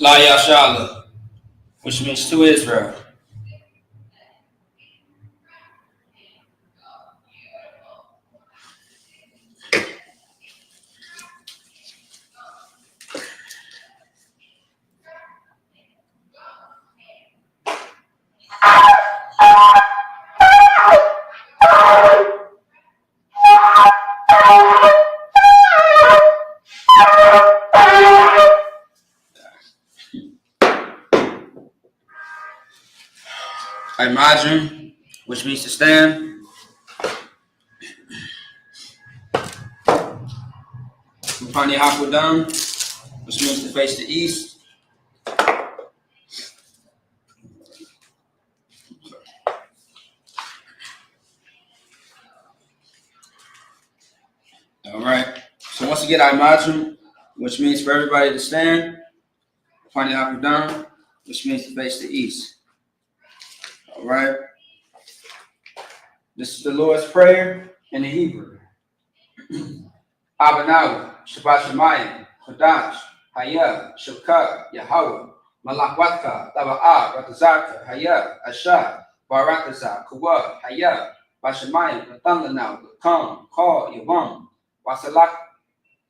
La Yashala, which means to Israel. Imagine, which means to stand. Upani Hakudan, which means to face the east. All right. So once again, I imagine, which means for everybody to stand. Upani Hakudan, which means to face the east. All right. This is the Lord's Prayer in the Hebrew. Abanawa, Shabbat Shemayim, Kodash, Hayah, Shukah, Yahweh, Malakwaka, Taba'a, Ratazaka, Hayah, Asha, Barataza, Kuwa, Hayah, Bashamayim, Ratanganaw, Kam, Call, Yavam, Wasalak,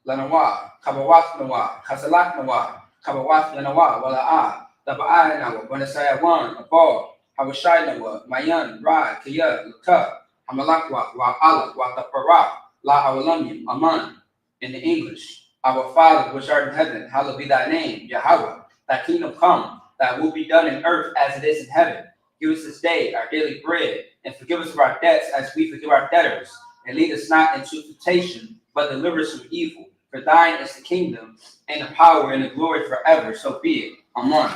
Lanawa, Kabawat Nawa, Kasalak Nawa, Kabawat Lanawa, Wala'a, Taba'a Nawa, Banasaya Wan, Abor, Hawashai Nawa, Mayan, Ra, Kaya, Luka, Hamalakwa, Wa'ala, Watapara, La Awalamim, Aman, in the English. Our Father which art in heaven, hallowed be thy name, Yahweh. Thy kingdom come, thy will be done in earth as it is in heaven. Give us this day our daily bread, and forgive us of our debts as we forgive our debtors. And lead us not into temptation, but deliver us from evil. For thine is the kingdom, and the power, and the glory forever. So be it. Amen.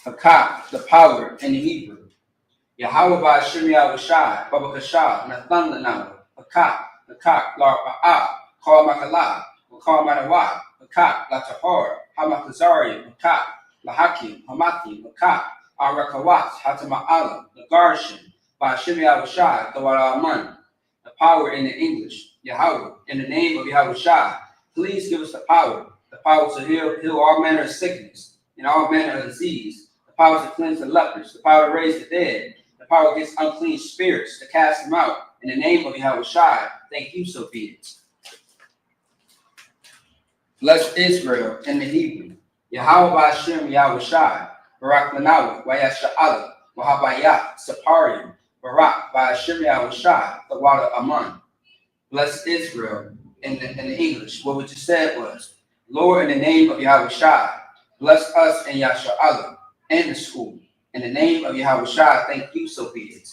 Hakak, the power in the Hebrew. Yahweh Ba'ashem Yahushai, Babakashah, Nathan Lanawa, Hakak, Lar Ba'ah, Call Makala, Call Manawa, Hakak, Latahor, Hamakazari, Hakak, Lahakim, Hamathi, Hakak, Arakawat, Hatama'ala, Nagarshin, Ba'ashem Yahushai, Tawaraman, the power in the English, Yahweh, in the name of Yahushai, please give us the power to heal all manner of sickness and all manner of disease, the power to cleanse the lepers, the power to raise the dead, the power against unclean spirits, to cast them out, in the name of Yahushai, thank you, so be it. Bless Israel in the Hebrew. Yahweh Ba'ashem Yahushai, Barak Lanawa, Wayasha'ala, Wahabayat, Saparim, Barak Ba'ashem Yahushai, the water Aman. Bless Israel in the English. What we just said was, Lord, in the name of Yahushai, bless us in Yasha'ala and the school. In the name of Yahushai, thank you, so be it.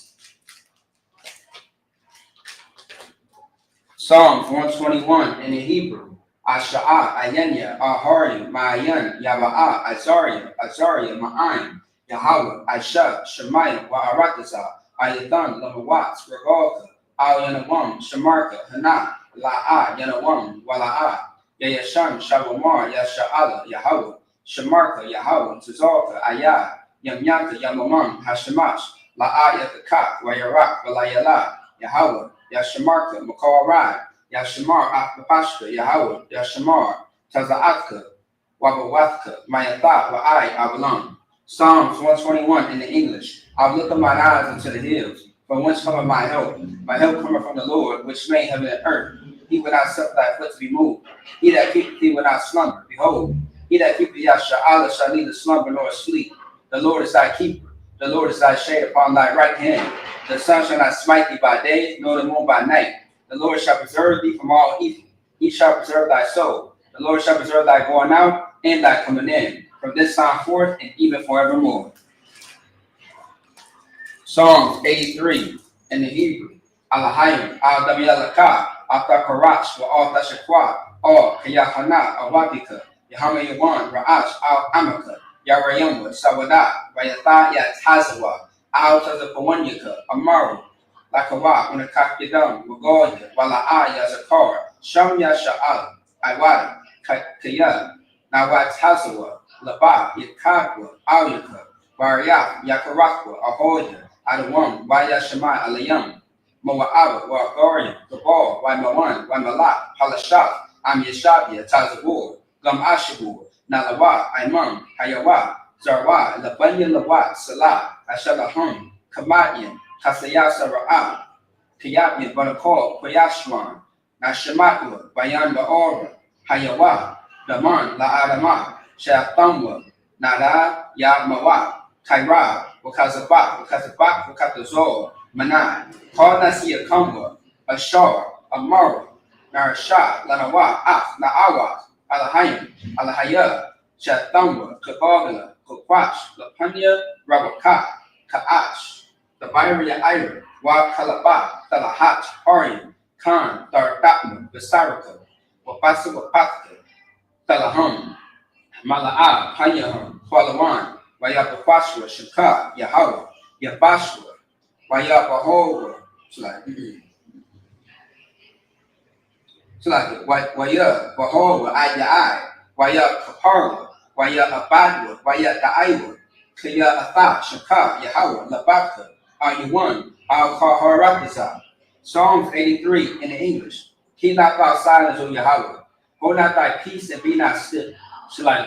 Psalms 121 in the Hebrew. Asha'a, Ayanya, Ahari, Ma'ayan, Yaba'a, Azariah, Ma'ayin, Yahweh, Aisha, Shemaiah, Wa'arataza, Ayathan, Lamawats, Regalka, Al-Yanawam, Shamarka, Hana, La'a, Yanawam, Wala'a, Yayashan, Shabamar, Yasha'ala, Yahweh, Shamarka, Yahweh, Tazalka, Ayah, Yamyaka, Yamamam, Hashemash, La'a, Yakakak, Wayarak, Walayala, Yahweh, Yashamarka, Makawarai, Yashamar, Akpapashka, Yahweh, Yashamar, Tazaatka, Wabawatka, Mayatha, Wa'ai, Abalam. Psalms 121 in the English. I've lifted mine eyes into the hills. From whence cometh my help? My help cometh from the Lord, which made heaven and earth. He will not suffer thy foot to be moved. He that keepeth thee will not slumber. Behold, he that keepeth Yasha'ala shall neither slumber nor sleep. The Lord is thy keeper. The Lord is thy shade upon thy right hand. The sun shall not smite thee by day, nor the moon by night. The Lord shall preserve thee from all evil. He shall preserve thy soul. The Lord shall preserve thy going out and thy coming in, from this time forth and even forevermore. Psalms 83 in the Hebrew. Alahayim, Al-Dabialaka, Al-Takarach, Al-Tashakwa, Al-Kayahana, Al-Wabika, Yahama Yawan, Ra'ash, Al-Amaka, Yarayamwa, Sawada, Rayatha Yatazawa, Al-Tazapawanyaka, Amaru, Lakawa, Unakak Yadam, Wagoya, Wala'a Yazakar, Sham Yasha'al, Iwada, Kaya, Nawat Hazawa, Laba, Yakagwa, Alyaka, Bariyah, Yakarakwa, Ahoya, Adawam, Wayashama, Alayam, Moa'aba, Wagaria, Gabal, Waimawan, Waimalak, Halashaf, Am Yashabia, Tazabur, Gam Ashabur, Nalawa, Imam, Hayawa, Zarwa, Labanya Lawa, Salah, Ashalahum, Kamadian, Kasaya Sara'ah, Kayabyan, Banakol, Koyashwan, Nashamatwa, Bayan Ba'ora, Hayawa, Daman, La'adama, Shaftamwa, Nada, Yamawa, Kaira, Wakazabak, Wakatazor, Manai, Karnasiya Kamwa, Ashar, Amara, Narasha, Lanawa, Naawa, Alahayim, Alahaya, Shathamwa, Kabagala, Kokwash, Lapanya, Rabaka, Kaash, the Byria Ira, Wa Kalaba, Talahat, Harian, Khan, Dardatma, Visaraka, Wapasa Wapatka, Talahum, Mala'a, Hayahum, Kwalawan, Wayapapashwa, Shaka, Yahawah, Yabashwa, Wayapahowa, Waya, Bahowa, Ayai, Waya Kaparwa, Waya Abadwa, Waya Daiwa, Kaya Atha, Shaka, Yahawah, Labaka, Ayuwan, Al Kaharakasa. Psalms 83 in the English. Keep not thy silence, O Yahweh. Hold not thy peace and be not still.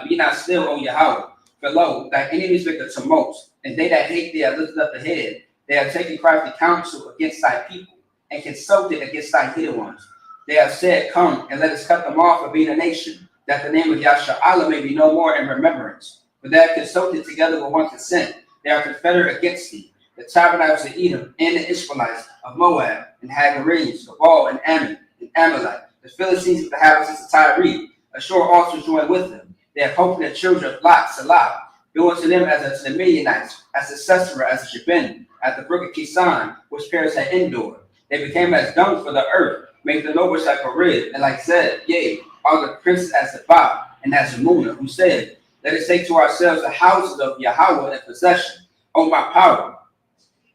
Be not still, O Yahweh. For lo, thy enemies make a tumult, and they that hate thee have lifted up the head. They have taken crafty counsel against thy people, and consulted against thy hidden ones. They have said, come, and let us cut them off of being a nation, that the name of Yahshua may be no more in remembrance. For they have consulted together with one consent. They are confederate against thee. The tabernacles of Edom, and the Ishmaelites of Moab, and Hagarenes, Gabal, and Ammon, and Amalek, the Philistines of the inhabitants of Tyre, Ashur also joined with them. They have hoped in the children of Lot, Salah, do unto them as unto the Midianites, as to Sisera, as to Jabin, at the brook of Kisan, which Paris had endured. They became as dung for the earth, made the nobles like a rib, and like Zed, yea, all the princes as the Bab, and as Munah, who said, let us take to ourselves the houses of Yahweh in possession, O my power.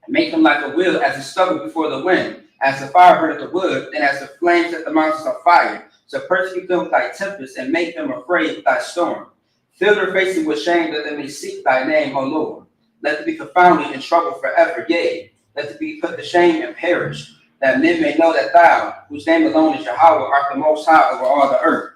Make them like a wheel as a stubble before the wind, as the fire burneth the wood, and as the flames set the mountains on fire. So persecute them with thy tempest, and make them afraid with thy storm. Fill their faces with shame, that they may seek thy name, O Lord. Let them be confounded in trouble forever, yea, let them be put to shame and perish, that men may know that thou, whose name alone is Yahweh, art the most high over all the earth.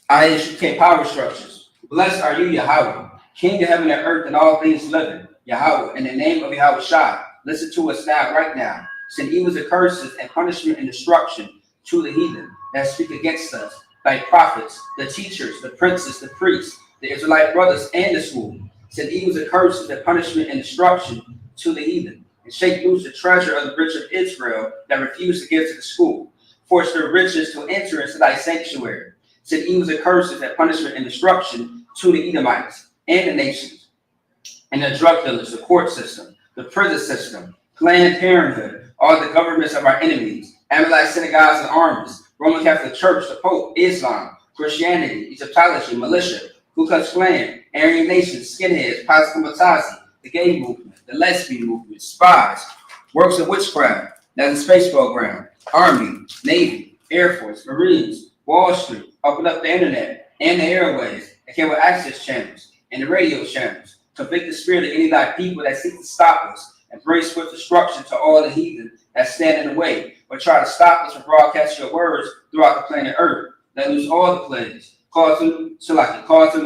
ISUK power structures. Blessed are you, Yahweh, King of heaven and earth and all things living. Yahweh, in the name of Yahweh Shai, listen to us now, right now. Send evils and curses and punishment and destruction to the heathen that speak against us, thy prophets, the teachers, the princes, the priests, the Israelite brothers, and the school. Send evils and curses and punishment and destruction to the heathen, and shake loose the treasure of the rich of Israel that refuse to give to the school. Force their riches to enter into thy sanctuary. Send evils and curses and punishment and destruction to the Edomites and the nations, and the drug dealers, the court system, the prison system, Planned Parenthood, all the governments of our enemies, Amalek synagogues and armies, Roman Catholic Church, the Pope, Islam, Christianity, Egyptology, militia, Ku Klux Klan, Aryan Nation, skinheads, Paskamatazi, the gay movement, the lesbian movement, spies, works of witchcraft, that's the space program, Army, Navy, Air Force, Marines, Wall Street, open up the internet and the airways, and cable access channels and the radio channels. Convict the spirit of any of thy people that seek to stop us, and bring swift destruction to all the heathen that stand in the way, or try to stop us from broadcasting your words throughout the planet Earth. Let loose all the plagues. Cause them to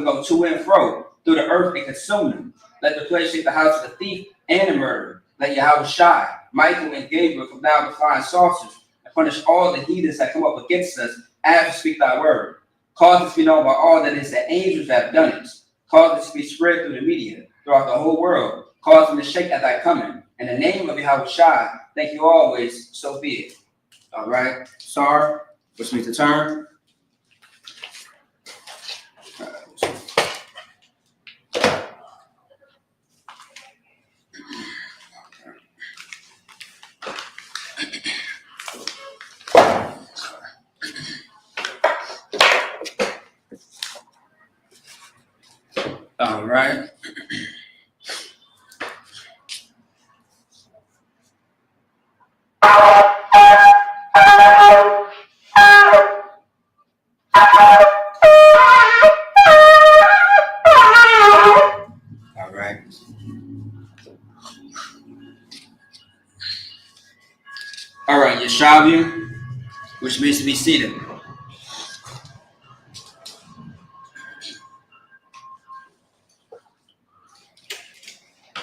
go to and fro through the earth and consume them. Let the plague shake the house of the thief and the murderer. Let Yahweh Shai, Michael, and Gabriel come down with flying saucers and punish all the heathens that come up against us as we speak thy word. Cause it to be known by all that is the angels that have done it. Cause it to be spread through the media, throughout the whole world. Cause them to shake at thy coming. In the name of Yahweh Shai, thank you always, so be it. All right, Sar, which means to turn. All right. All right, Yeshavu, which means to be seated.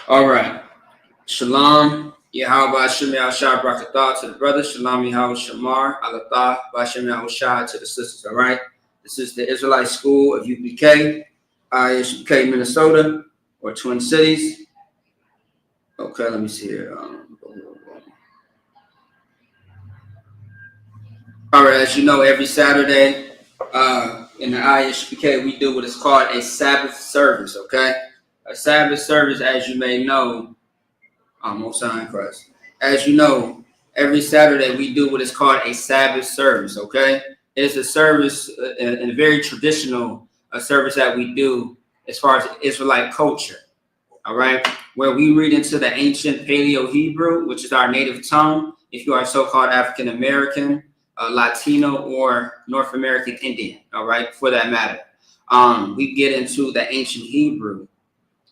All right. Shalom. Yahweh Shem Yahshua Brakatah to the brothers. Shalom Yahweh Shamar. Alatah Bashem Yahushua to the sisters. All right. This is the Israelite School of UPK, ISUPK, Minnesota, or Twin Cities. Okay, let me see here. All right, as you know, every Saturday in the ISUPK, we do what is called a Sabbath service, okay? A Sabbath service, as you may know, Most High in Christ. As you know, every Saturday we do what is called a Sabbath service, okay? It's a service, a very traditional service that we do as far as Israelite culture, all right? Where we read into the ancient Paleo-Hebrew, which is our native tongue, if you are so-called African-American, Latino, or North American Indian, all right, for that matter. We get into the ancient Hebrew,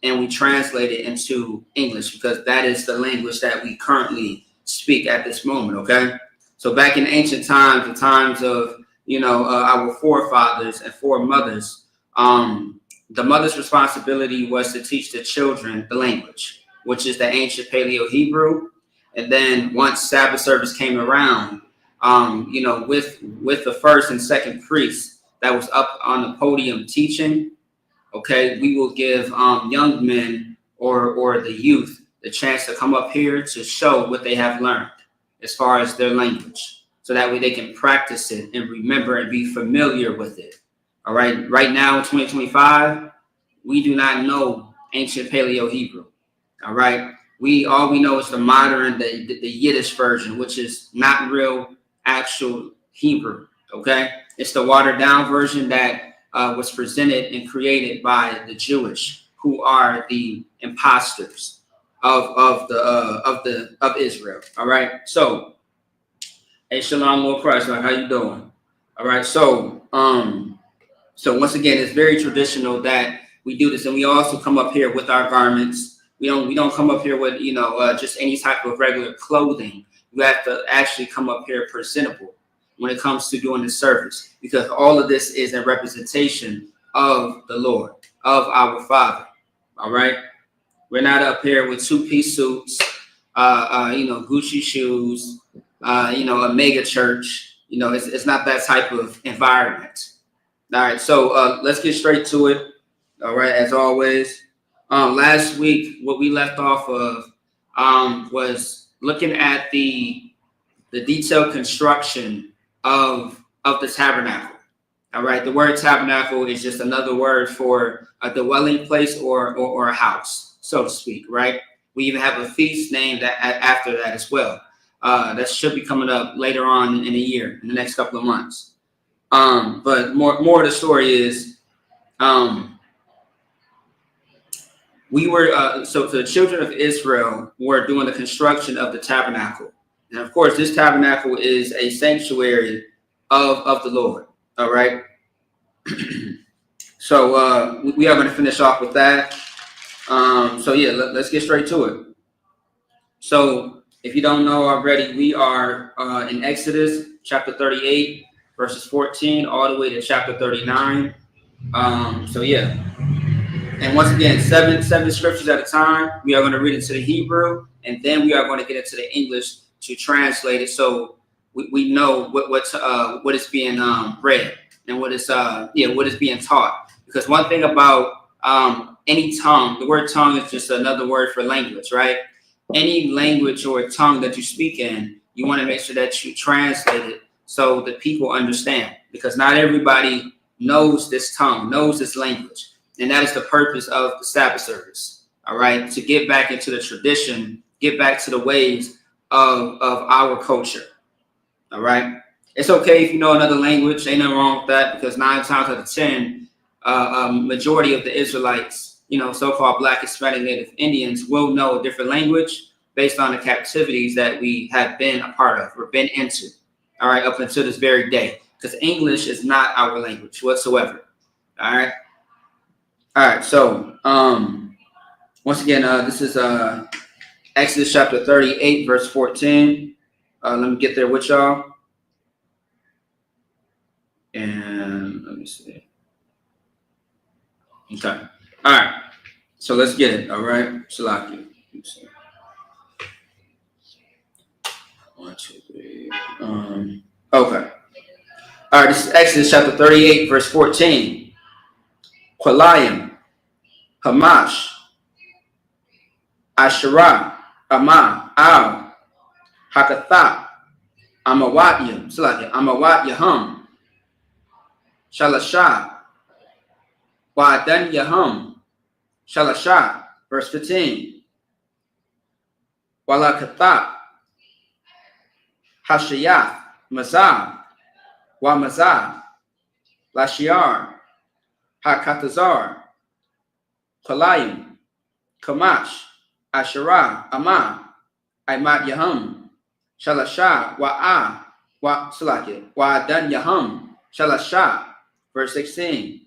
and we translate it into English because that is the language that we currently speak at this moment, okay? So back in ancient times, the times of, our forefathers and foremothers, the mother's responsibility was to teach the children the language, which is the ancient Paleo-Hebrew. And then once Sabbath service came around, with the first and second priest that was up on the podium teaching, okay, we will give young men or the youth the chance to come up here to show what they have learned as far as their language, so that way they can practice it and remember and be familiar with it. All right, right now in 2025, we do not know ancient Paleo-Hebrew. All right, all we know is the modern, the Yiddish version, which is not real actual Hebrew. Okay, it's the watered down version that was presented and created by the Jewish, who are the imposters of Israel. All right. So, hey, Shalom, Lord Christ, how you doing? All right. So once again, it's very traditional that we do this, and we also come up here with our garments. We don't come up here with just any type of regular clothing. You have to actually come up here presentable when it comes to doing the service, because all of this is a representation of the Lord, of our Father. All right, we're not up here with two-piece suits, Gucci shoes, a mega church. It's not that type of environment. All right, so let's get straight to it. All right, as always. Last week, what we left off of was looking at the detailed construction of the tabernacle. All right, the word tabernacle is just another word for a dwelling place or a house, so to speak, right? We even have a feast named after that as well. That should be coming up later on in the year, in the next couple of months. But more of the story is, we were, so the children of Israel were doing the construction of the tabernacle. And of course, this tabernacle is a sanctuary of the Lord. All right. So we are going to finish off with that. Let's get straight to it. So if you don't know already, we are in Exodus chapter 38, verses 14, all the way to chapter 39. And once again, seven scriptures at a time. We are going to read into the Hebrew, and then we are going to get into the English to translate it, so we know what is being read and what is being taught. Because one thing about any tongue, the word tongue is just another word for language, right? Any language or tongue that you speak in, you want to make sure that you translate it so that people understand, because not everybody knows this tongue, knows this language. And that is the purpose of the Sabbath service, all right? To get back into the tradition, get back to the ways of our culture, all right? It's okay if you know another language. Ain't nothing wrong with that, because 9 times out of 10, majority of the Israelites, so-called Black, Hispanic, Native Indians will know a different language based on the captivities that we have been a part of or been into, all right, up until this very day, because English is not our language whatsoever, all right? All right, so once again, this is Exodus chapter 38, verse 14. Let me get there with y'all. And let me see. Okay. All right. So let's get it. All right. Salaki. 1, 2, 3. Okay. All right. This is Exodus chapter 38, verse 14. Kwalayim, Hamash, Asherah, Amah, Al, Hakatha, Amawatyam, Salaki, Amawat Yaham, Shalasha, Wa'adan Yaham, Shalasha, verse 15. Walakatha, Hashayath, Mazah, Wa Mazah, Lashiar, Hakatazar, Kalayim, Kamash, Asherah, Amah, Aimat Yaham, Shalasha, Wa'adan Yaham, Shalasha, verse 16.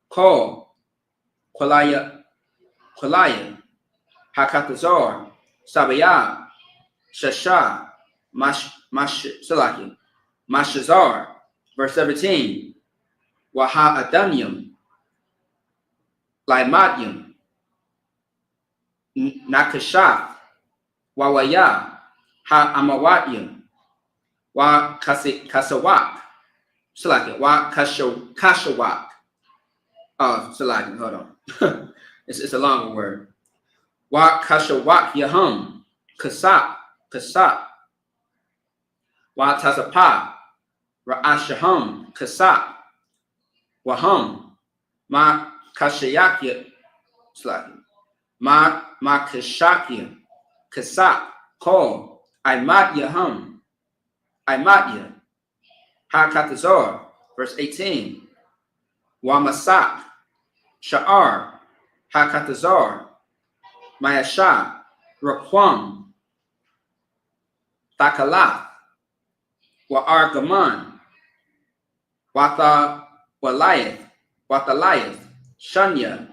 Kol, Kalaya, Hakatazar, Sabaya, Shasha, Mashazar, verse 17. Waha Adanyam, Laimadyam, Nakashaf, Wawaya, Ha Amawadyam, Wa Kasawak, Salaki, Wa Kashawak. Oh, Salaki, hold on. It's a longer word. Wa Kashawak Yahum, Kasap, Wa Tazapa, Ra'ashahum, Kasap, Wahum, Ma Kashayakya, Slaki, Ma Kashakya, Kasap, Kol, Aimat Yahum, Aimatya, Hakatazor, verse 18. Wamasak, Sha'ar, Hakatazor, Mayasha, Raquam, Thakalah, Wa'argaman, Wathalayeth, Shanya,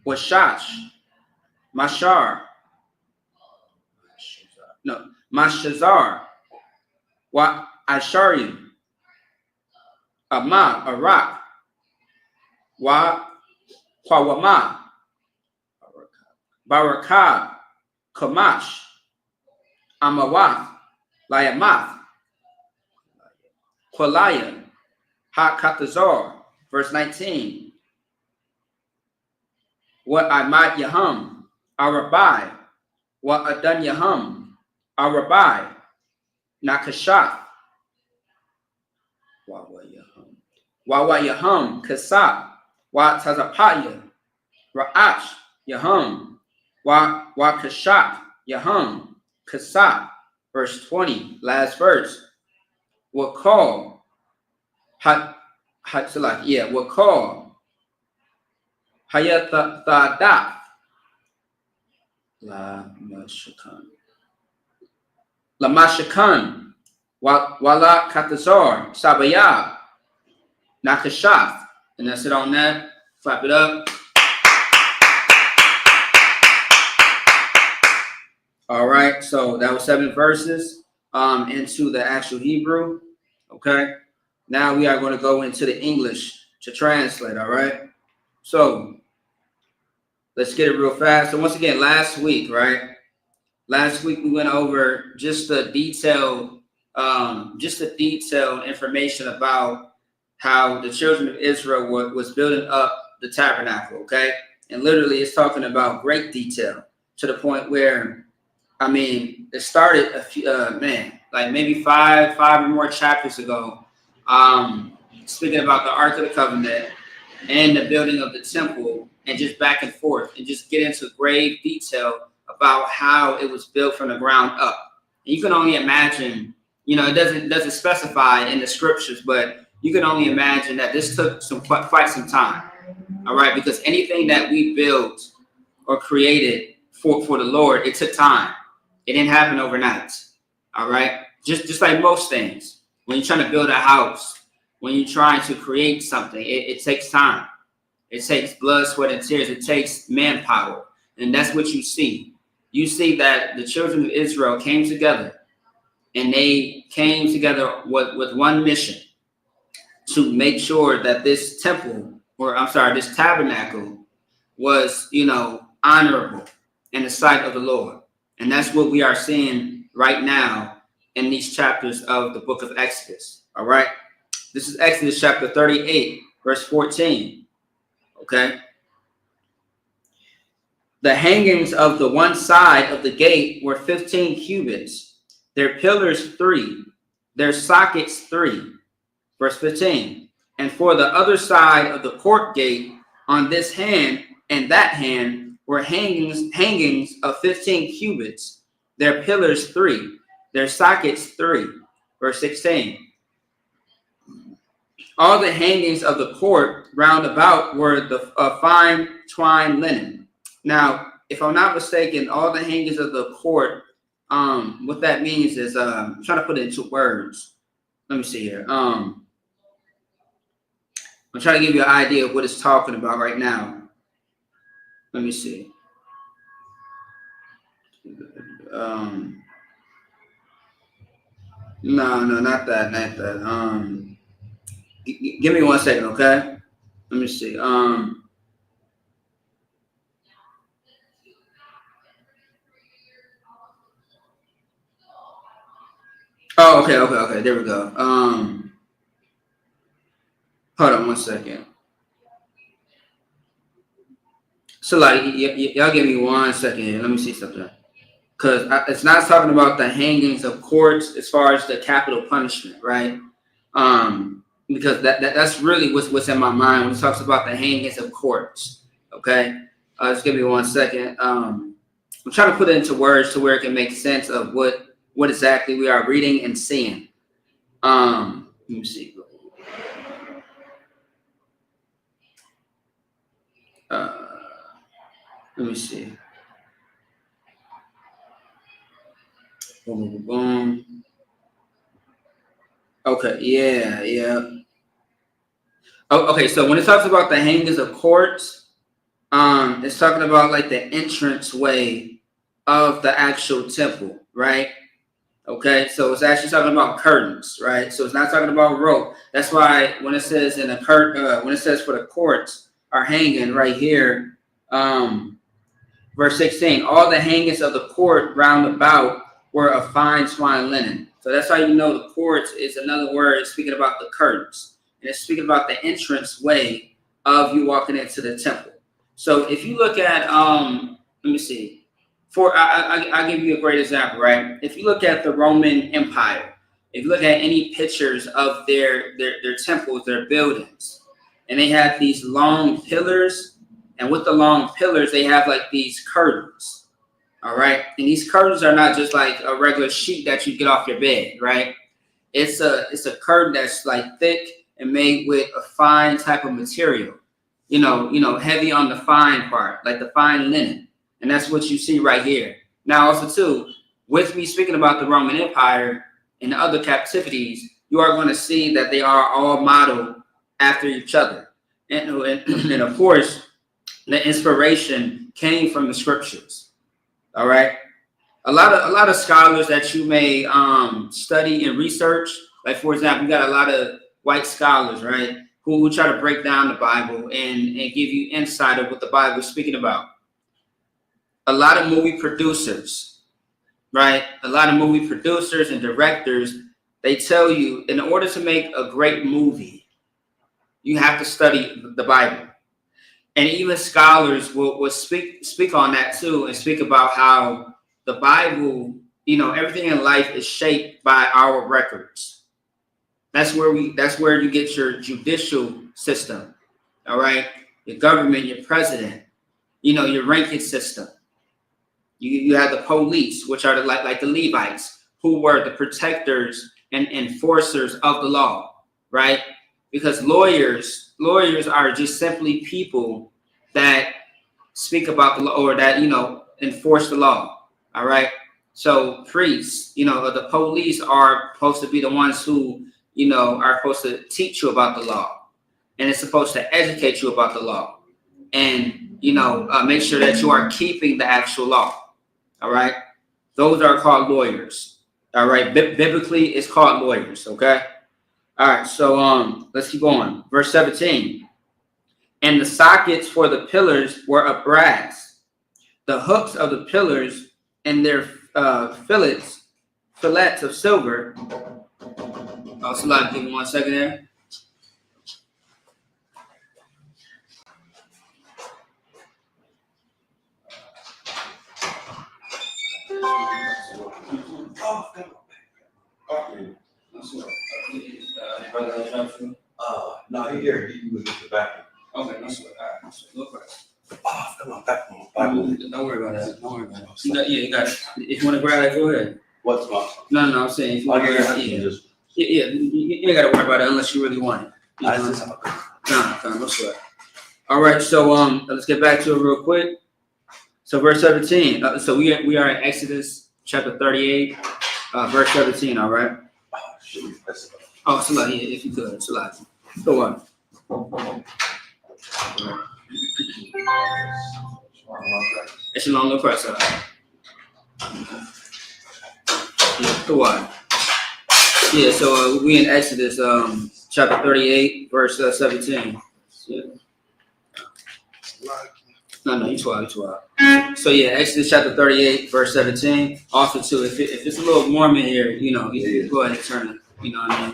Washash, Mashazar, Wa Asharim, Ama, Arak, Wa Kwawama, Barakah, Kamash, Amawath, Layamath, Kwalaya, Hakatazor, verse 19. What Aimat Yahum, Arabai, What Adan Yahum, Arabai, Nakashath, Wawa Yahum, Kasab, Wa Tazapaya, Ra'ash, Yahum, Wa Kashat, Yahum, Kasab, verse 20, last verse. Wakal, Wakal, Hayathadak, Lamashakan, Wala Katazar, Sabaya, Nakashath. And that's it on that. Clap it up. All right, so that was 7 verses into the actual Hebrew. Okay, now we are going to go into the English to translate. All right, so let's get it real fast. So once again, last week, right? Last week we went over just the detailed information about how the children of Israel was building up the tabernacle. Okay, and literally it's talking about great detail to the point where, I mean, it started a few, like maybe five or more chapters ago, speaking about the Ark of the Covenant and the building of the temple, and just back and forth, and just get into grave detail about how it was built from the ground up. And you can only imagine, it doesn't specify in the scriptures, but you can only imagine that this took quite some time. All right, because anything that we built or created for the Lord, it took time. It didn't happen overnight. All right. Just like most things, when you're trying to build a house, when you're trying to create something, it takes time. It takes blood, sweat, and tears. It takes manpower. And that's what you see. You see that the children of Israel came together, and they came together with one mission, to make sure that this tabernacle was, honorable in the sight of the Lord. And that's what we are seeing right now in these chapters of the book of Exodus. All right. This is Exodus chapter 38, verse 14. Okay. The hangings of the one side of the gate were 15 cubits, their pillars 3, their sockets 3. Verse 15. And for the other side of the court gate, on this hand and that hand, were hangings of 15 cubits, their pillars 3, their sockets 3. Verse 16. All the hangings of the court round about were the fine twined linen. Now, if I'm not mistaken, all the hangings of the court, what that means is, I'm trying to put it into words. Let me see here. I'm trying to give you an idea of what it's talking about right now. Let me see. No, not that. Give me 1 second, okay? Let me see. Oh, okay. There we go. Hold on 1 second. So, like, y'all give me 1 second here. Let me see something. Because it's not talking about the hangings of courts as far as the capital punishment, right? Because that's really what's in my mind when it talks about the hangings of courts. Okay, just give me 1 second. I'm trying to put it into words to where it can make sense of what exactly we are reading and seeing. Let me see. Let me see. Boom. Okay, yeah. Oh, okay, so when it talks about the hangings of courts, it's talking about like the entrance way of the actual temple, right? Okay, so it's actually talking about curtains, right? So it's not talking about rope. That's why when it says in a when it says for the courts are hanging right here, verse 16, all the hangings of the court round about were of fine twined linen. So that's how you know the courts is another word speaking about the curtains. And it's speaking about the entrance way of you walking into the temple. So if you look at, let me see. I'll give you a great example, right? If you look at the Roman Empire, if you look at any pictures of their temples, their buildings, and they have these long pillars, and with the long pillars, they have like these curtains, all right? And these curtains are not just like a regular sheet that you get off your bed, right? It's a curtain that's like thick and made with a fine type of material, heavy on the fine part, like the fine linen. And that's what you see right here. Now, also, too, with me speaking about the Roman Empire and the other captivities, you are going to see that they are all modeled after each other. And of course, the inspiration came from the scriptures. All right. A lot of scholars that you may study and research, like, for example, you got a lot of white scholars, right, who try to break down the Bible and give you insight of what the Bible is speaking about. A lot of movie producers, right? A lot of movie producers and directors, they tell you in order to make a great movie, you have to study the Bible. And even scholars will speak on that too, and speak about how the Bible, everything in life is shaped by our records. That's where you get your judicial system, all right? Your government, your president, your ranking system. You have the police, which are like the Levites, who were the protectors and enforcers of the law, right? Because lawyers are just simply people that speak about the law or that, enforce the law, all right? So priests, the police are supposed to be the ones who, are supposed to teach you about the law. And it's supposed to educate you about the law. And, make sure that you are keeping the actual law. All right. Those are called lawyers. All right. Biblically, it's called lawyers. Okay. All right. So let's keep going. Verse 17. And the sockets for the pillars were of brass. The hooks of the pillars and their fillets of silver. Oh, Salah, give me 1 second there. No, he here. He was at the back. Okay, that's what. All right, no question. Oh, come on, back. Don't worry about that. Don't worry about it. You got it. If you want to grab that, go ahead. What's my? No, I'm saying if you want to grab it, you ain't got to worry about it unless you really want it. No sweat. All right, so let's get back to it real quick. So verse 17. So we are in Exodus chapter 38, verse 17. All right. Oh, Salah, yeah, if you could, Salah. Go on. It's a long little press up. Yeah, go on. Yeah, so we in Exodus chapter 38, verse 17. Yeah. No, you 12. So yeah, Exodus chapter 38, verse 17. Also too, if it's a little warm in here, you go ahead and turn it. You know what I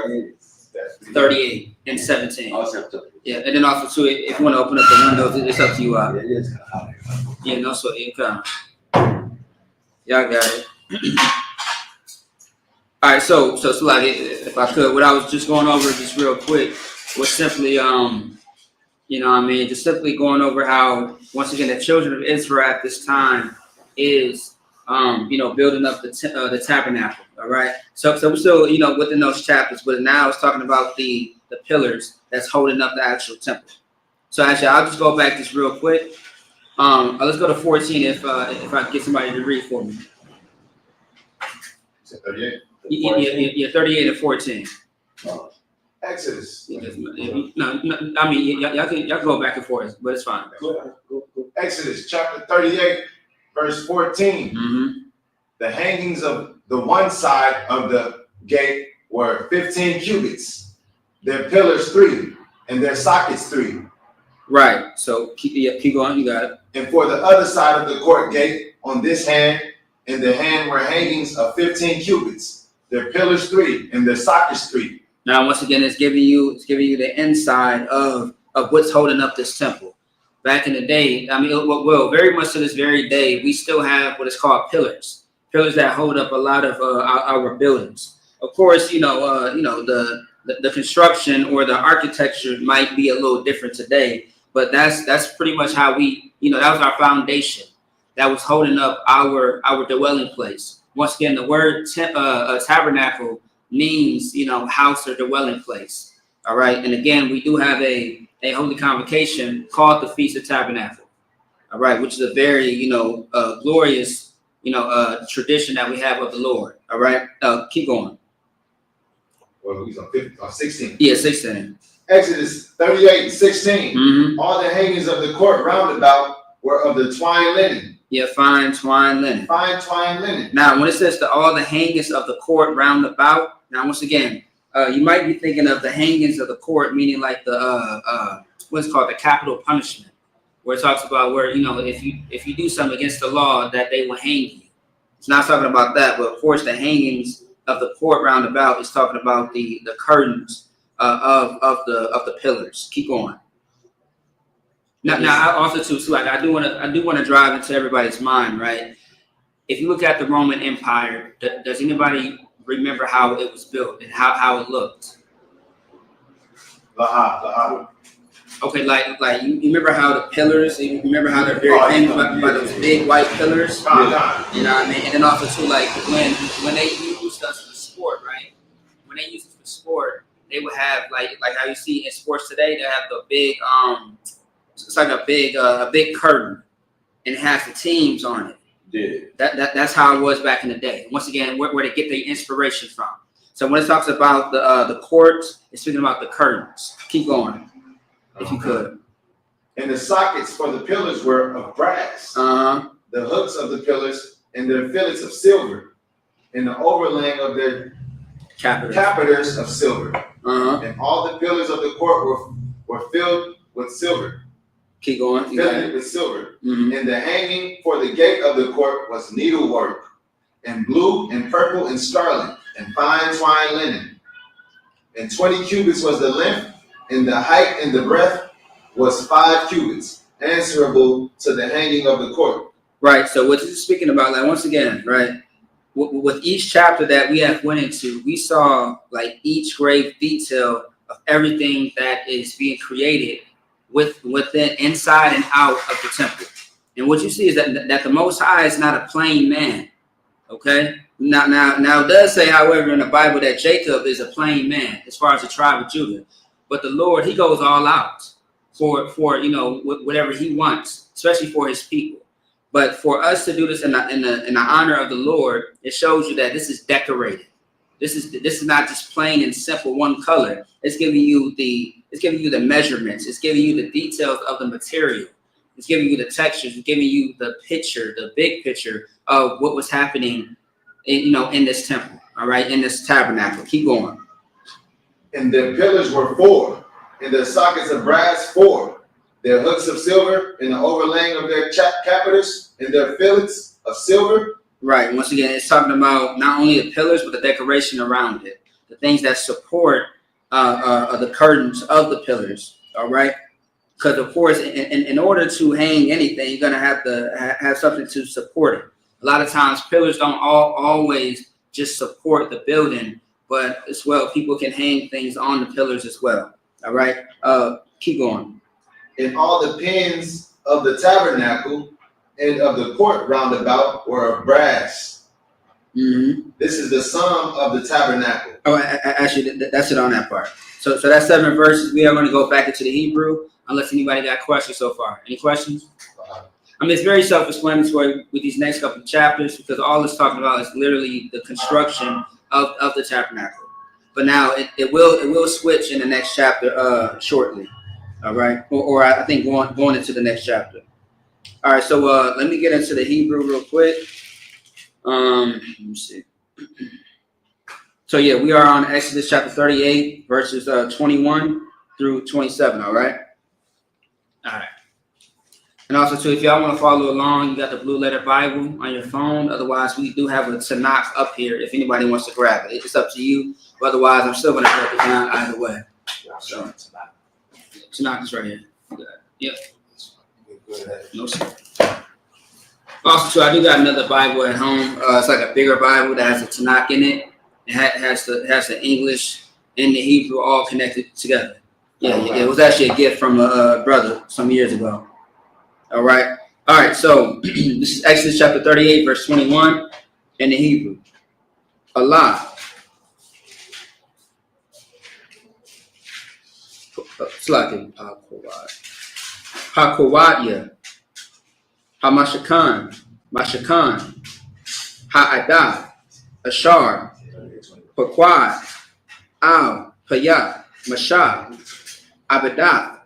mean? 38 and 17. Yeah, and then also too, if you want to open up the windows, it's up to you. Yeah, no sweat. Y'all got it. All right, so like, if I could, what I was just going over just real quick was simply, just simply going over how, once again, the children of Israel at this time is, building up the tabernacle. All right. So we're still, within those chapters, but now it's talking about the pillars that's holding up the actual temple. So actually, I'll just go back just real quick. Let's go to 14 if I can get somebody to read for me. Is it 38? Yeah, 38 and 14. Exodus. No, I mean, y'all can go back and forth, but it's fine. Go. Exodus chapter 38, verse 14. Mm-hmm. The hangings of the one side of the gate were 15 cubits, their pillars 3, and their sockets 3. Right. So keep going. You got it. And for the other side of the court gate, on this hand and the hand were hangings of 15 cubits, their pillars 3, and their sockets 3. Now, once again, it's giving you the inside of what's holding up this temple. Back in the day, I mean, well, very much to this very day, we still have what is called pillars that hold up a lot of our buildings. Of course, the construction or the architecture might be a little different today, but that's pretty much how we, that was our foundation that was holding up our dwelling place. Once again, the word tabernacle means, house or dwelling place. All right. And again, we do have a holy convocation called the Feast of Tabernacle. All right. Which is a very, glorious, tradition that we have of the Lord. All right. Keep going. Well, he's on 16. Yeah, 16. Exodus 38, 16. Mm-hmm. All the hangings of the court round about were of the twine linen. Yeah, fine twine linen. Fine twine linen. Now, when it says all the hangings of the court round about, now once again, you might be thinking of the hangings of the court, meaning like the what's called the capital punishment, where it talks about where if you do something against the law that they will hang you. It's not talking about that, but of course the hangings of the court round about is talking about the curtains of the pillars. Keep going. Now I also too, like I do want to drive into everybody's mind, right? If you look at the Roman Empire, does anybody remember how it was built and how it looked? Okay, like you remember how the pillars, you remember how they're very famous by those big white pillars? You know what I mean? And then also too, like when they used us for sport, right? When they used us for sport, they would have like how you see in sports today, they have the big it's like a big curtain and it has the teams on it. Yeah. That's how it was back in the day. Once again, where they get their inspiration from. So when it talks about the court, it's speaking about the curtains. Keep going, if you could. And the sockets for the pillars were of brass. The hooks of the pillars and their fillets of silver, and the overlaying of their capiters of silver. And all the pillars of the court were filled with silver. Keep going. Filling it with silver. Mm-hmm. And the hanging for the gate of the court was needlework, and blue and purple and scarlet, and fine twined linen. And 20 cubits was the length, and the height and the breadth was 5 cubits, answerable to the hanging of the court. Right. So what this is speaking about, like once again, right, with each chapter that we have went into, we saw like each grave detail of everything that is being created within, inside and out of the temple. And what you see is that the Most High is not a plain man. Okay. Now it does say, however, in the Bible that Jacob is a plain man as far as the tribe of Judah, but the Lord, he goes all out for whatever he wants, especially for his people. But for us to do this in the honor of the Lord, it shows you that this is decorated. This is not just plain and simple one color. It's giving you the measurements. It's giving you the details of the material. It's giving you the textures. It's giving you the picture, the big picture of what was happening, in this temple. All right, in this tabernacle. Keep going. And their pillars were 4, and their sockets of brass 4. Their hooks of silver, and the overlaying of their capiters, and their fillets of silver. Right. Once again, it's talking about not only the pillars, but the decoration around it, the things that support the curtains of the pillars. All right. Because of course, in order to hang anything, you're gonna have to have something to support it. A lot of times, pillars don't always just support the building, but as well, people can hang things on the pillars as well. All right. Keep going. And all the pins of the tabernacle and of the court round about were of brass. Mm-hmm. This is the sum of the tabernacle. Oh, actually, that's it on that part. So that's 7 verses. We are going to go back into the Hebrew, unless anybody got questions so far. Any questions? I mean, it's very self-explanatory with these next couple of chapters, because all it's talking about is literally the construction of the tabernacle. But now it will switch in the next chapter shortly. All right, or I think going into the next chapter. All right, so let me get into the Hebrew real quick. Let me see. So yeah, we are on Exodus chapter 38, verses 21 through 27. All right. All right. And also too, if y'all want to follow along, you got the Blue Letter Bible on your phone. Otherwise, we do have a Tanakh up here if anybody wants to grab it. It's up to you. But otherwise, I'm still going to break it down either way. So, Tanakh is right here. Yep. No sir. Also, too, I do got another Bible at home. It's like a bigger Bible that has a Tanakh in it. It has the English and the Hebrew all connected together. Yeah, it was actually a gift from a brother some years ago. All right. So this is Exodus chapter 38, verse 21 in the Hebrew. Allah. Slaki. Hakowadya. Hamashakan. Mashakan. Ha'adah. Ashar. Paquad. Al. Payat. Mashah. Abadah.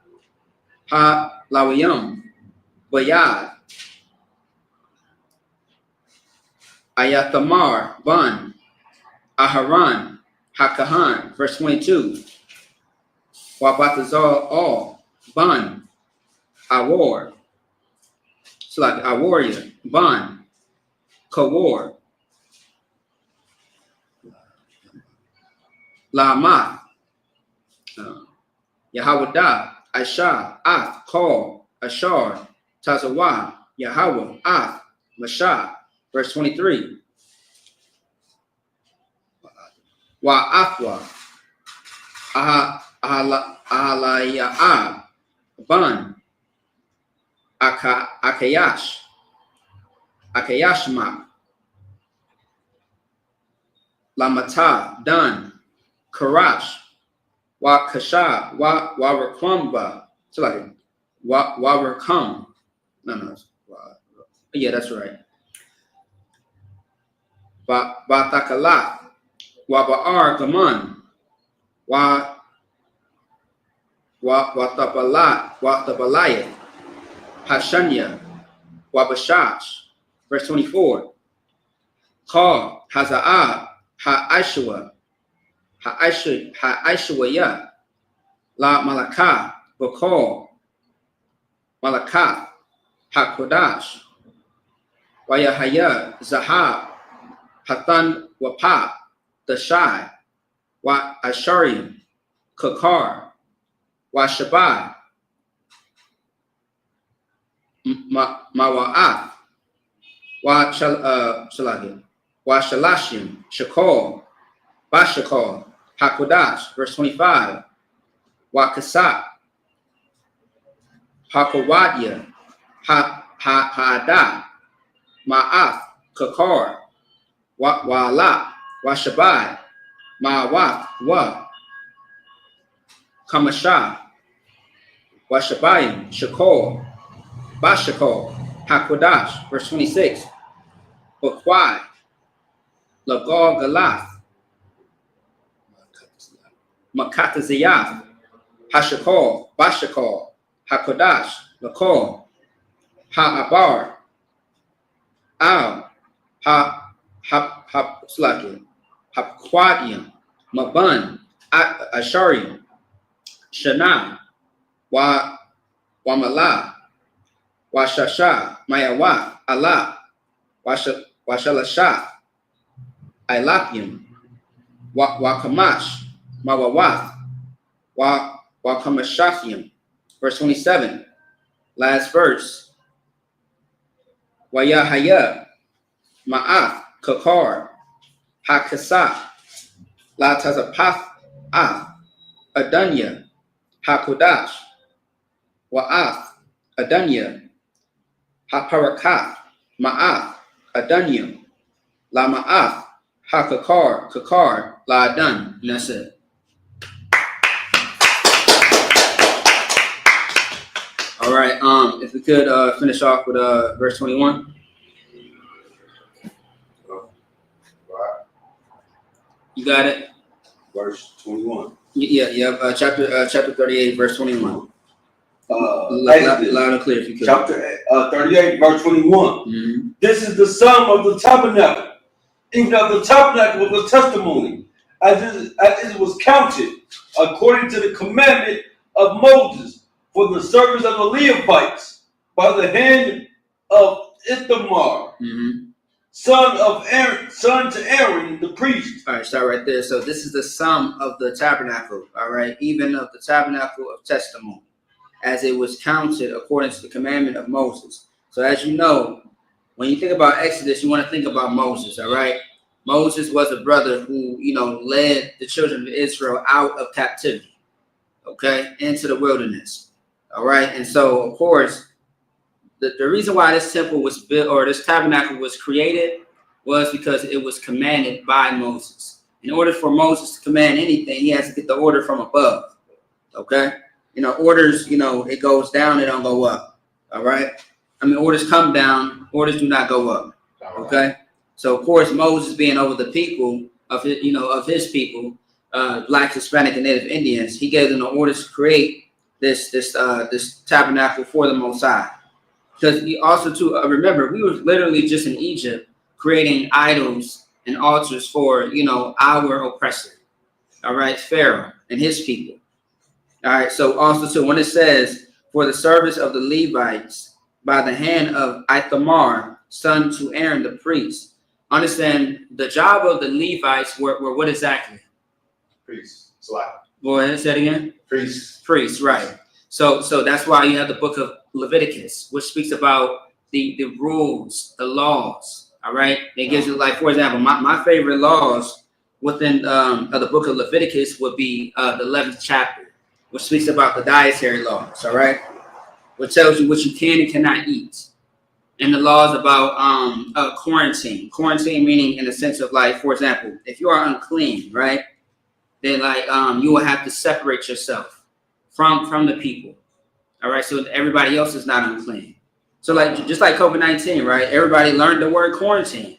Ha Lawiyam. Bayad. Ayathamar. Bun. Aharan. Hakahan. Verse 22. Wabatazal all. Bun. Awar. It's like Awaria. Bun. Kawar. Lama. Yahwadah. Aisha. Ath. Call. Ashar. Tazawah. Yahweh. Ath. Mashah. Verse 23. Wa'afwa. Ahalaya'ab. Bun. Akayash. Akayashma. Lamata. Dun. Karash. Wa Kasha. Wa Rakwamba. So like Wa Rakam. No. Yeah, that's right. Ba Takalat. Wa Ba'ar Gaman. Wa Tabalayat. Hashanya. Wa Bashash. Verse 24. Call Haza'ab. Ha'ashwa. Ha'ashwaya. La Malakah. Bakal. Malakath, Hakodash, Wayahaya, Zahab, Hathan Wapa, Dashai, Wa Asharim, Kakar, Wa Shabai, Mawa'ath, Wa Shalashim, Shakol, Bashakol, Hakodash, verse 25, Wa Kasat, Hakawadya, Ha'ada, Ma'ath, Kakar, Wa'ala, Washabai, Ma'awath, Wa, Kamashah, Washabayim, Shakol, Bashakol, Hakodash, verse 26, Bakwai, Lagal Galath, Makataziyath, Hashakol, Bashakol, Hakodash, Lakol, Ha'abar, Al, Hapquadium, Maban, Asharium, Shana, Wamala, Washasha, Mayawath, Allah, Washalasha, Ilapium, Wakamash, Mawawath, Wakamashathium. Verse 27, last verse. Wayahaya, Ma'ath, Kakar, Hakasa, Latazapath, Adunya, Hakodash, Wa'ath, Adunya, Haparakath, Ma'ath, Adunya, La Ma'ath, Kakar, La Adun. And that's it. All right. If we could finish off with verse 21. You got it. Verse 21. Yeah. Chapter 38, verse 21. Loud and clear if you could. Chapter 38, verse 21. Mm-hmm. This is the sum of the tabernacle, even of the tabernacle of the testimony, as it was counted according to the commandment of Moses for the service of the Levites by the hand of Ithamar, son to Aaron the priest. All right, start right there. So this is the sum of the tabernacle, all right, even of the tabernacle of testimony, as it was counted according to the commandment of Moses. So as you know, when you think about Exodus, you want to think about Moses, all right? Moses was a brother who, led the children of Israel out of captivity, okay, into the wilderness, all right? And so, of course, the reason why this temple was built, or this tabernacle was created, was because it was commanded by Moses. In order for Moses to command anything, he has to get the order from above, okay? Orders, it goes down, it don't go up, all right? Orders come down, orders do not go up, okay? So, of course, Moses being over the people of his people, Black, Hispanic, and Native Indians, he gave them the orders to create this tabernacle for the Most High. Because he also, too, remember, we were literally just in Egypt creating idols and altars for, our oppressor, all right, Pharaoh and his people. All right, so also, too, when it says, for the service of the Levites by the hand of Ithamar, son to Aaron the priest, understand the job of the Levites were what exactly? Priests. Slack. Go ahead, say it again. Priests, right. So that's why you have the book of Leviticus, which speaks about the rules, the laws, all right? It gives you, like, for example, my favorite laws within the book of Leviticus would be the 11th chapter, which speaks about the dietary laws, all right? Which tells you what you can and cannot eat. And the laws about quarantine. Quarantine meaning in the sense of, like, for example, if you are unclean, right, then, like, you will have to separate yourself from the people, all right? So everybody else is not unclean. So, like, just like COVID-19, right? Everybody learned the word quarantine,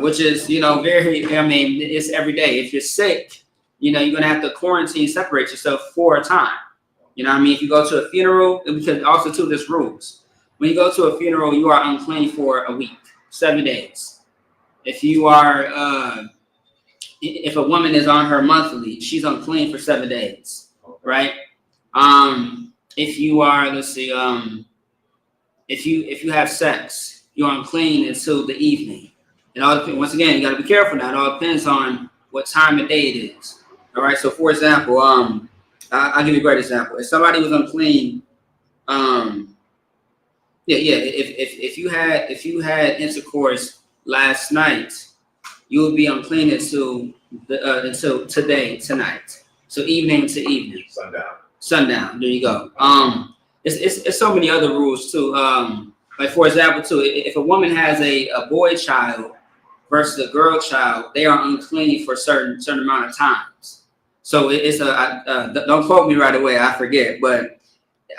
which is, very, it's every day. If you're sick, you're going to have to quarantine, separate yourself for a time. If you go to a funeral, because also, too, there's rules. When you go to a funeral, you are unclean for a week, 7 days. If you are, if a woman is on her monthly, she's unclean for 7 days, right? If you are, let's see, if you have sex, you're unclean until the evening. It all depends. Once again, you got to be careful now. It all depends on what time of day it is. All right. So, for example, I'll give you a great example. If somebody was unclean, if you had intercourse last night, you would be unclean until tonight. So evening to evening. Sundown. There you go. It's so many other rules too. Like for example, too, if a woman has a boy child versus a girl child, they are unclean for a certain amount of times. So it's don't quote me right away. I forget, but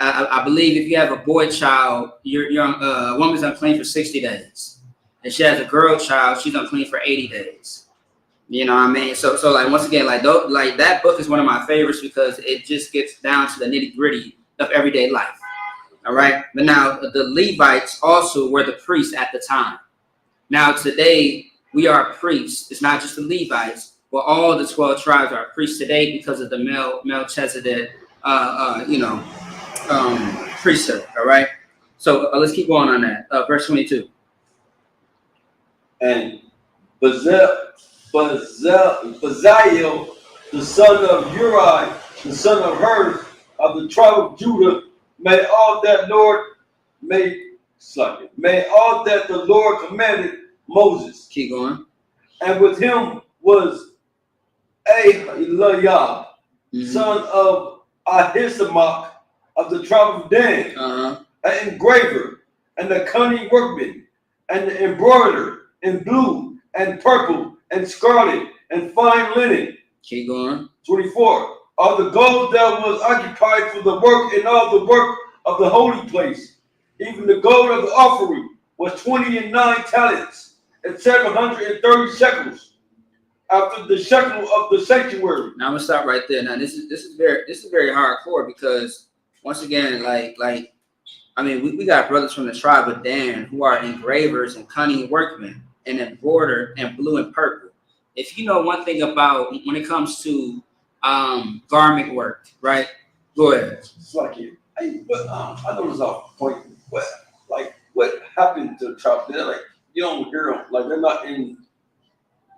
I believe if you have a boy child, a woman's unclean for 60 days. If she has a girl child, she's unclean for 80 days. You know what I mean? So like once again, like that book is one of my favorites because it just gets down to the nitty gritty of everyday life. All right. But now the Levites also were the priests at the time. Now today we are priests. It's not just the Levites, but all the 12 tribes are priests today because of the Melchizedek, priesthood. All right. So let's keep going on that. Verse 22. And Bezalel, the son of Uri, the son of Hur, of the tribe of Judah, may all that the Lord commanded Moses. Keep going. And with him was Eliab, son of Ahisamach, of the tribe of Dan, an engraver, and a cunning workman, and the embroiderer in blue and purple and scarlet and fine linen. Keep going. 24. Of the gold that was occupied for the work and all the work of the holy place, even the gold of the offering was 29 talents and 730 shekels, after the shekel of the sanctuary. Now I'm gonna stop right there. Now this is very hardcore because once again, we got brothers from the tribe of Dan who are engravers and cunning workmen and embroider in blue and purple. If you know one thing about when it comes to garment work, right? Go ahead. It's like I noticed off point. What happened to the tribe? They're like, you don't hear them. Like they're not in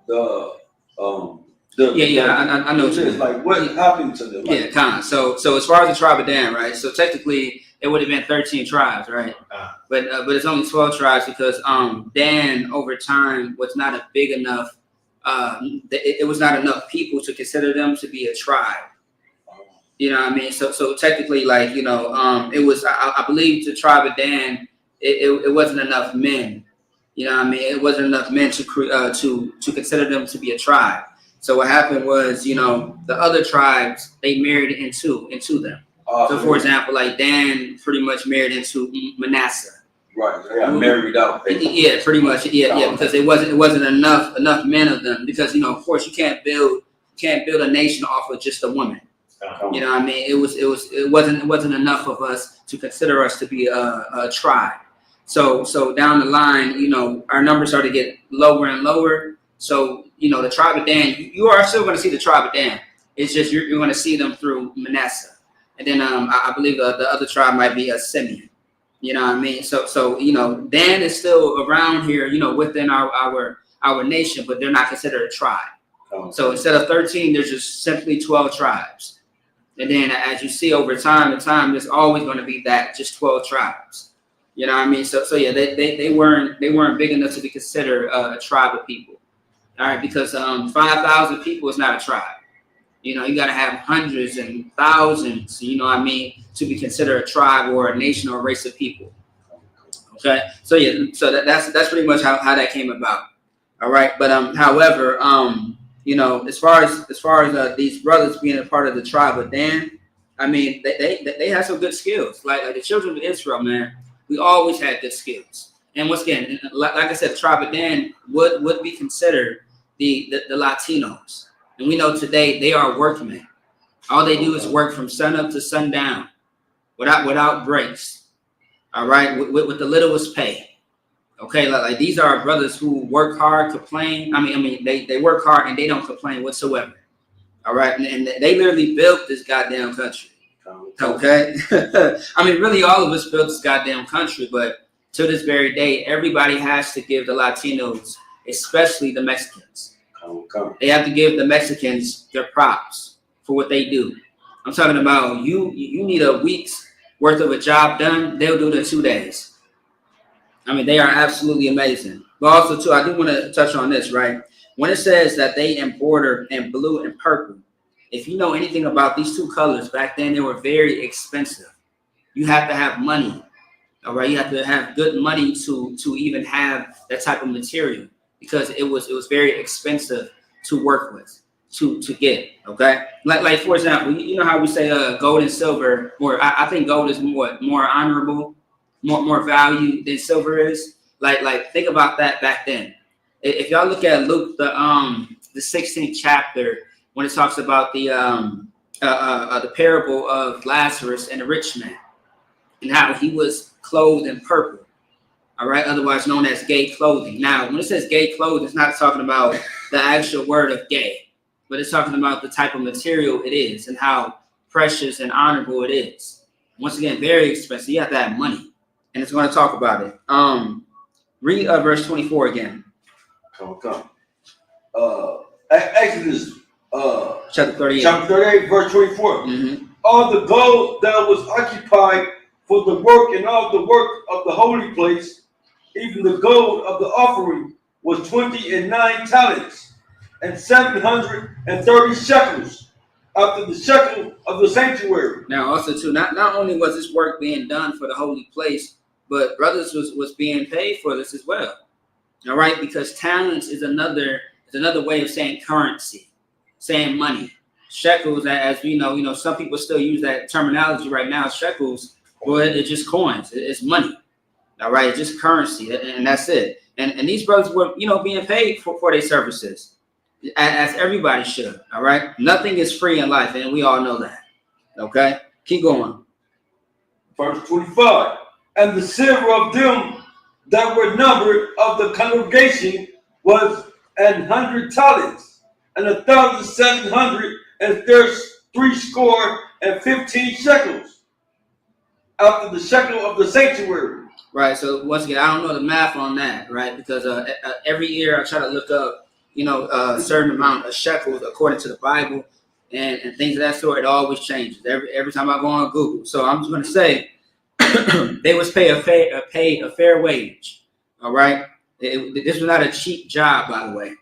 the I know what you mean. Like what happened to them? Yeah, kind of. So as far as the tribe of Dan, right? So technically it would have been 13 tribes, right? But it's only 12 tribes because Dan over time was not a big enough. It was not enough people to consider them to be a tribe. You know what I mean? So technically, it was. I believe the tribe of Dan. It wasn't enough men. You know what I mean? It wasn't enough men to consider them to be a tribe. So what happened was, the other tribes they married into them. So for example, like Dan pretty much married into Manasseh. Right, they got married without paper. Yeah, pretty much. Yeah, because it wasn't enough men of them. Because of course, you can't build a nation off of just a woman. You know what I mean? It wasn't enough of us to consider us to be a tribe. So down the line, our numbers started to get lower and lower. So the tribe of Dan, you are still going to see the tribe of Dan. It's just you're going to see them through Manasseh, and then I believe the other tribe might be a Simeon. You know what I mean? So Dan is still around here, within our nation, but they're not considered a tribe. So instead of 13, there's just simply 12 tribes. And then as you see over time, there's always going to be that just 12 tribes. You know what I mean? So yeah, they weren't big enough to be considered a tribe of people. All right, because 5,000 people is not a tribe. You got to have hundreds and thousands, to be considered a tribe or a nation or a race of people. Okay, so yeah, so that's pretty much how that came about. All right, but however, as far as these brothers being a part of the tribe of Dan, I mean, they had some good skills. Like the children of Israel, man, we always had good skills. And once again, like I said, the tribe of Dan would be considered the Latinos. And we know today they are workmen. All they do is work from sun up to sundown without breaks. All right, with the littlest pay. Okay, like these are our brothers who work hard, complain. I mean, they work hard and they don't complain whatsoever. All right, and they literally built this goddamn country. Okay, I mean, really, all of us built this goddamn country, but To this very day, everybody has to give the Latinos, especially the Mexicans. They have to give the Mexicans their props for what they do. I'm talking about you need a week's worth of a job done, they'll do it in 2 days. I mean, they are absolutely amazing. But also, too, I do want to touch on this, right? When it says that they embroider in blue and purple, if you know anything about these two colors, back then they were very expensive. You have to have money, all right? You have to have good money to even have that type of material, because it was very expensive to work with, to get, okay? Like for example, you know how we say gold and silver, or I think gold is more honorable, more value than silver is. Like think about that back then. If y'all look at Luke the 16th chapter, when it talks about the parable of Lazarus and the rich man, and how he was clothed in purple, all right, otherwise known as gay clothing. Now, when it says gay clothing, it's not talking about the actual word of gay, but it's talking about the type of material it is and how precious and honorable it is. Once again, very expensive. You have to have money, and it's going to talk about it. Read verse 24 again. Come. Exodus Chapter 38. Chapter 38, verse 24. Mm-hmm. All the gold that was occupied for the work and all the work of the holy place, even the gold of the offering, was 29 talents and 730 shekels, after the shekel of the sanctuary. Now, also too, not only was this work being done for the holy place, but brothers was being paid for this as well. All right, because talents is another way of saying currency, saying money. Shekels, as we know, some people still use that terminology right now. Shekels, well, it's just coins. It's money. All right, it's just currency, and that's it. And these brothers were, being paid for their services, as everybody should. All right, nothing is free in life, and we all know that. Okay, keep going. Verse 25. And the silver of them that were numbered of the congregation was 100 talents, and 1,730 shekels, after the shekel of the sanctuary. Right. So once again, I don't know the math on that, right? Because every year I try to look up, a certain amount of shekels according to the Bible, and things of that sort. It always changes every time I go on Google. So I'm just going to say they was paid a fair wage. All right. This was not a cheap job, by the way.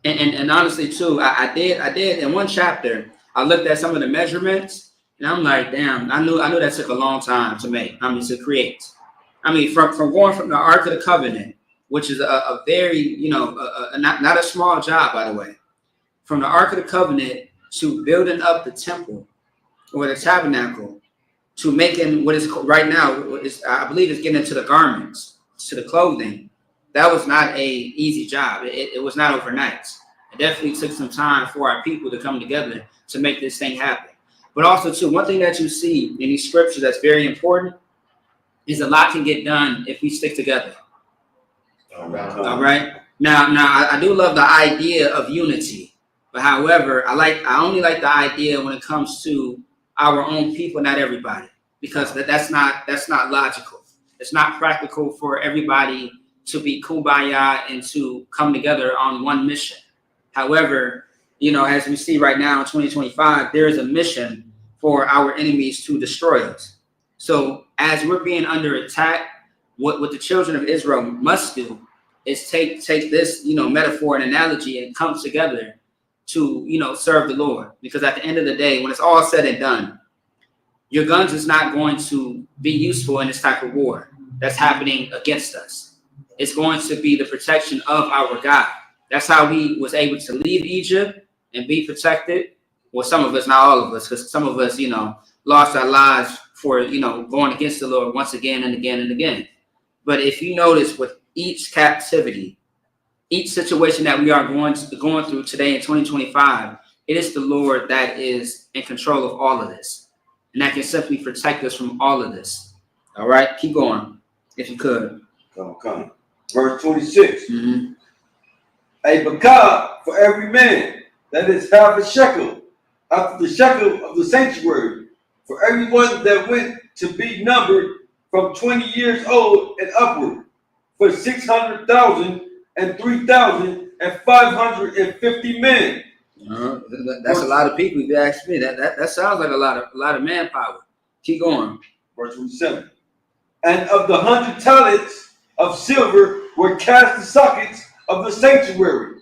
And honestly, too, I did in one chapter. I looked at some of the measurements, and I'm like, damn, I knew that took a long time to make. To create. From going from the Ark of the Covenant, which is a very, not a small job, by the way, from the Ark of the Covenant to building up the temple or the tabernacle, to making what is right now, I believe it's getting into the garments, to the clothing. That was not a easy job. It was not overnight. It definitely took some time for our people to come together to make this thing happen. But also, too, one thing that you see in these scriptures that's very important is a lot can get done if we stick together. All right. Now, I do love the idea of unity, but however, I only like the idea when it comes to our own people, not everybody, because that's not logical. It's not practical for everybody to be kumbaya and to come together on one mission. However, as we see right now in 2025, there is a mission for our enemies to destroy us. So as we're being under attack, what the children of Israel must do is take this, metaphor and analogy and come together to, serve the Lord. Because at the end of the day, when it's all said and done, your guns is not going to be useful in this type of war that's happening against us. It's going to be the protection of our God. That's how we was able to leave Egypt and be protected. Well, some of us, not all of us, because some of us, lost our lives for, going against the Lord once again and again and again. But if you notice, with each captivity, each situation that we are going through today in 2025, it is the Lord that is in control of all of this. And that can simply protect us from all of this. All right, keep going, if you could. Come. Verse 26. Mm-hmm. A bakah for every man, that is half a shekel, after the shekel of the sanctuary, for everyone that went to be numbered from 20 years old and upward, for 600,000 and 3,550 men. That's a lot of people. If you ask me, that sounds like a lot of manpower. Keep going. Verse 27. And of the 100 talents of silver were cast the sockets of the sanctuary,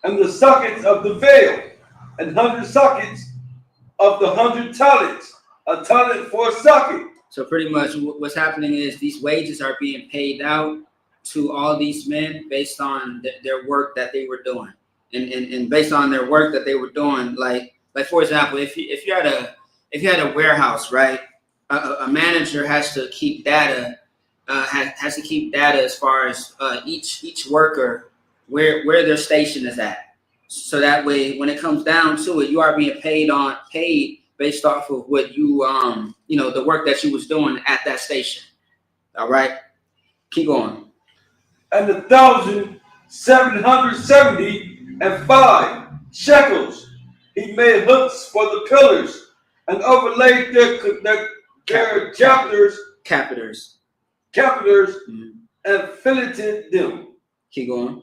and the sockets of the veil, and 100 sockets of the 100 talents, a talent for a socket. So pretty much what's happening is these wages are being paid out to all these men based on their work that they were doing. And based on their work that they were doing, like for example, if you had a warehouse, right? A manager has to keep data, has to keep data as far as each worker where their station is at. So that way, when it comes down to it, you are being paid based off of what you the work that you was doing at that station. All right, keep going. And 1,775 shekels he made hooks for the pillars, and overlaid their capiters, and filleted them. Keep going.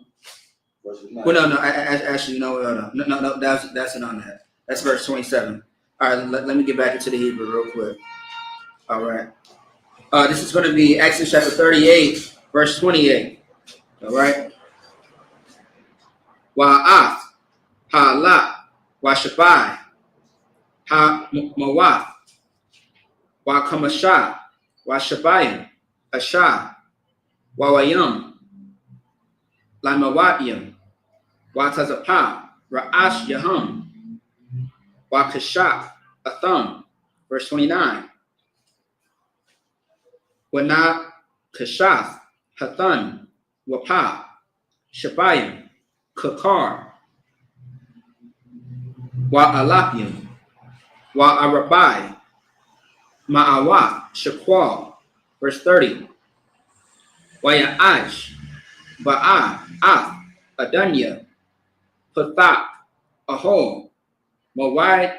Well, no. Actually, no. That's it on that. That's verse 27. All right, let me get back into the Hebrew real quick. All right. This is going to be Exodus chapter 38, verse 28. All right. Wa'ath, ha'alat, wa'shabai, ha'mawath, wa'kamashah, wa'shabayim, ashah, wa'wayim, lamawatiyim, wa'tazapah, ra'ash yaham, wa'kashah, atham. Verse 29. Wana kashath, hathan, wapah, shabayim, kakar, wa'alapim, wa'arabai, ma'awah, shakwal. Verse 30. Wa'ya'ash, ba'ah, adanya, pathak, ahol, mawai,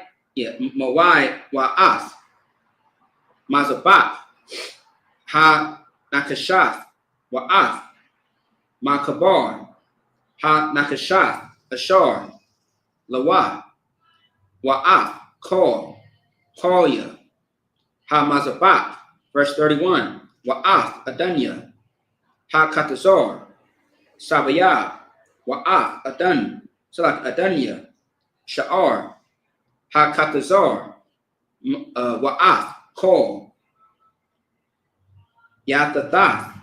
wa'ath, mazabat, ha nakashath, wa'ath, makabar, ha nakashath, ashar, lawa, wa'ath, kolya, ha mazabat. Verse 31. Wa'ath, adanya, ha katazor, sabaya, wa'ath, adanya, sha'ar, ha katazor, wa'ath, kol, yathathath,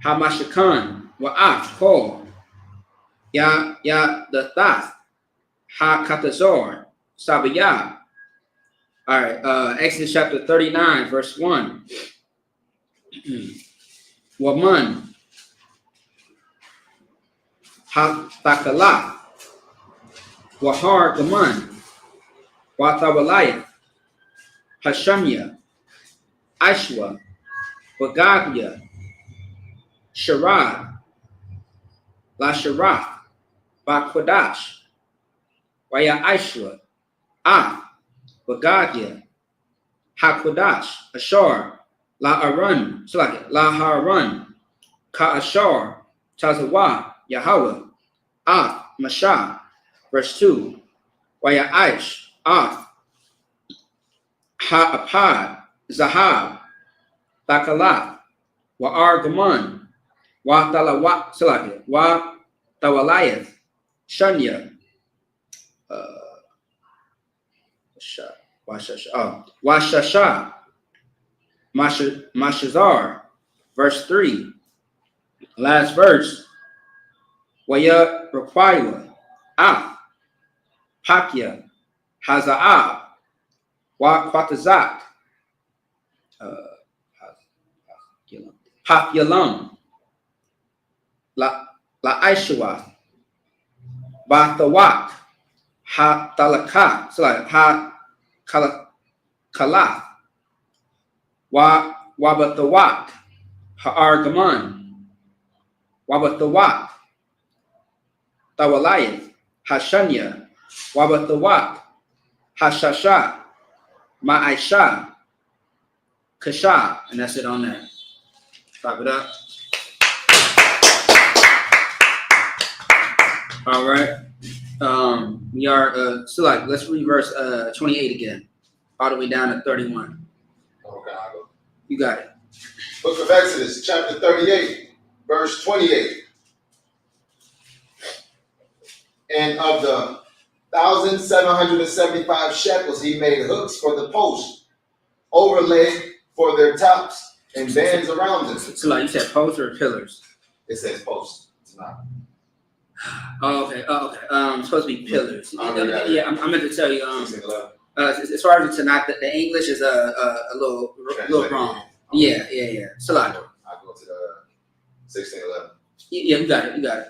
ha mashakan, wa'ath, kol, yathathath, ha katazor, sabaya. All right, Exodus chapter 39, verse 1. Waman, ha thakalah, wahar gaman, wathawalayah, hashamya, ashwa, bagagya, sharad, lasharaf, bakwadash, waya ashwa, Bagadia, Hakodash, Ashar, La Arun, La Harun, Ka Ashar, Tazawa, Yahweh, Mashah. Verse 2. Wayaish, Ha'apad, Zahab, Takalat, Wa'ar Gaman, Wa Tawalayeth, Shanya, Washasha, Mashazar. Verse 3. Last verse. Waya Requira, Pakya, Haza'ab, Wa Kwatazak, Papyalam, La Aishwa, Bathawak, Ha Talaka, Ha Kalath, Wabathawak, Ha'argaman, Wabathawak, Tawalayeth, Hashanya, Wabathawak, Hashasha, Ma'aisha, Kasha, and that's it on there. Clap it up. All right. We are so like let's read verse 28 again, all the way down to 31. Okay, I'll go. You got it. Book of Exodus, chapter 38, verse 28. And of the 1,775 shekels, he made hooks for the posts, overlaid for their tops, and bands around them. So like you said, posts or pillars? It says posts. It's not. Oh, okay. Oh, okay. It's supposed to be pillars. Yeah, I meant to tell you. 16:11. As far as the Tanakh, the English is a little wrong. Yeah. So like, I'll go to the 16:11. Yeah, you got it. 28.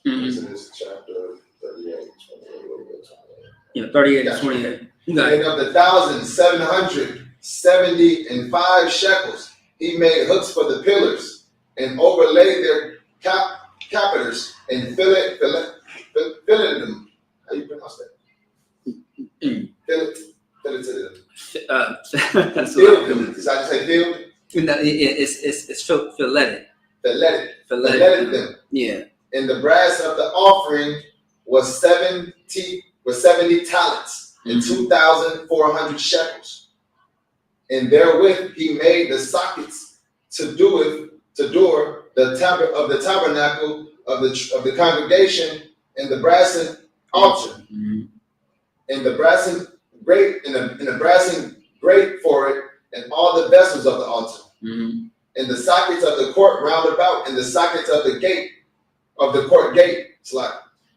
Mm-hmm. Exodus chapter 38, 28. Yeah, 38 and 28. You got And it. of the 1,775 shekels, he made hooks for the pillars and overlaid their capiters and filleted them. How do you pronounce that? Filleted them. That's Filled them. Did I just say filled? No, it's filleted. Filleted them. Yeah. And the brass of the offering was 70 talents and 2,400 shekels. And therewith he made the sockets to door the tabernacle of the congregation and the brassen altar, and the brassen grate and the brassen grate for it, and all the vessels of the altar, and the sockets of the court round about, and the sockets of the gate of the court gate,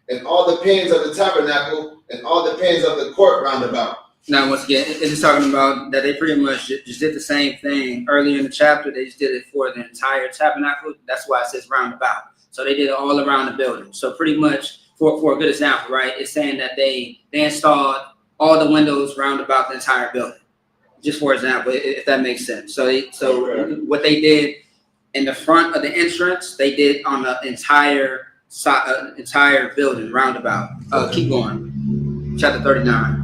and all the pins of the tabernacle, and all the pins of the court round about. Now, once again, it's just talking about that they pretty much just did the same thing earlier in the chapter. They just did it for the entire tabernacle. That's why it says roundabout. So they did it all around the building. So pretty much, for a good example, right, it's saying that they installed all the windows round about the entire building. Just for example, if that makes sense. So what they did in the front of the entrance, they did on the entire building roundabout. Keep going. Chapter 39.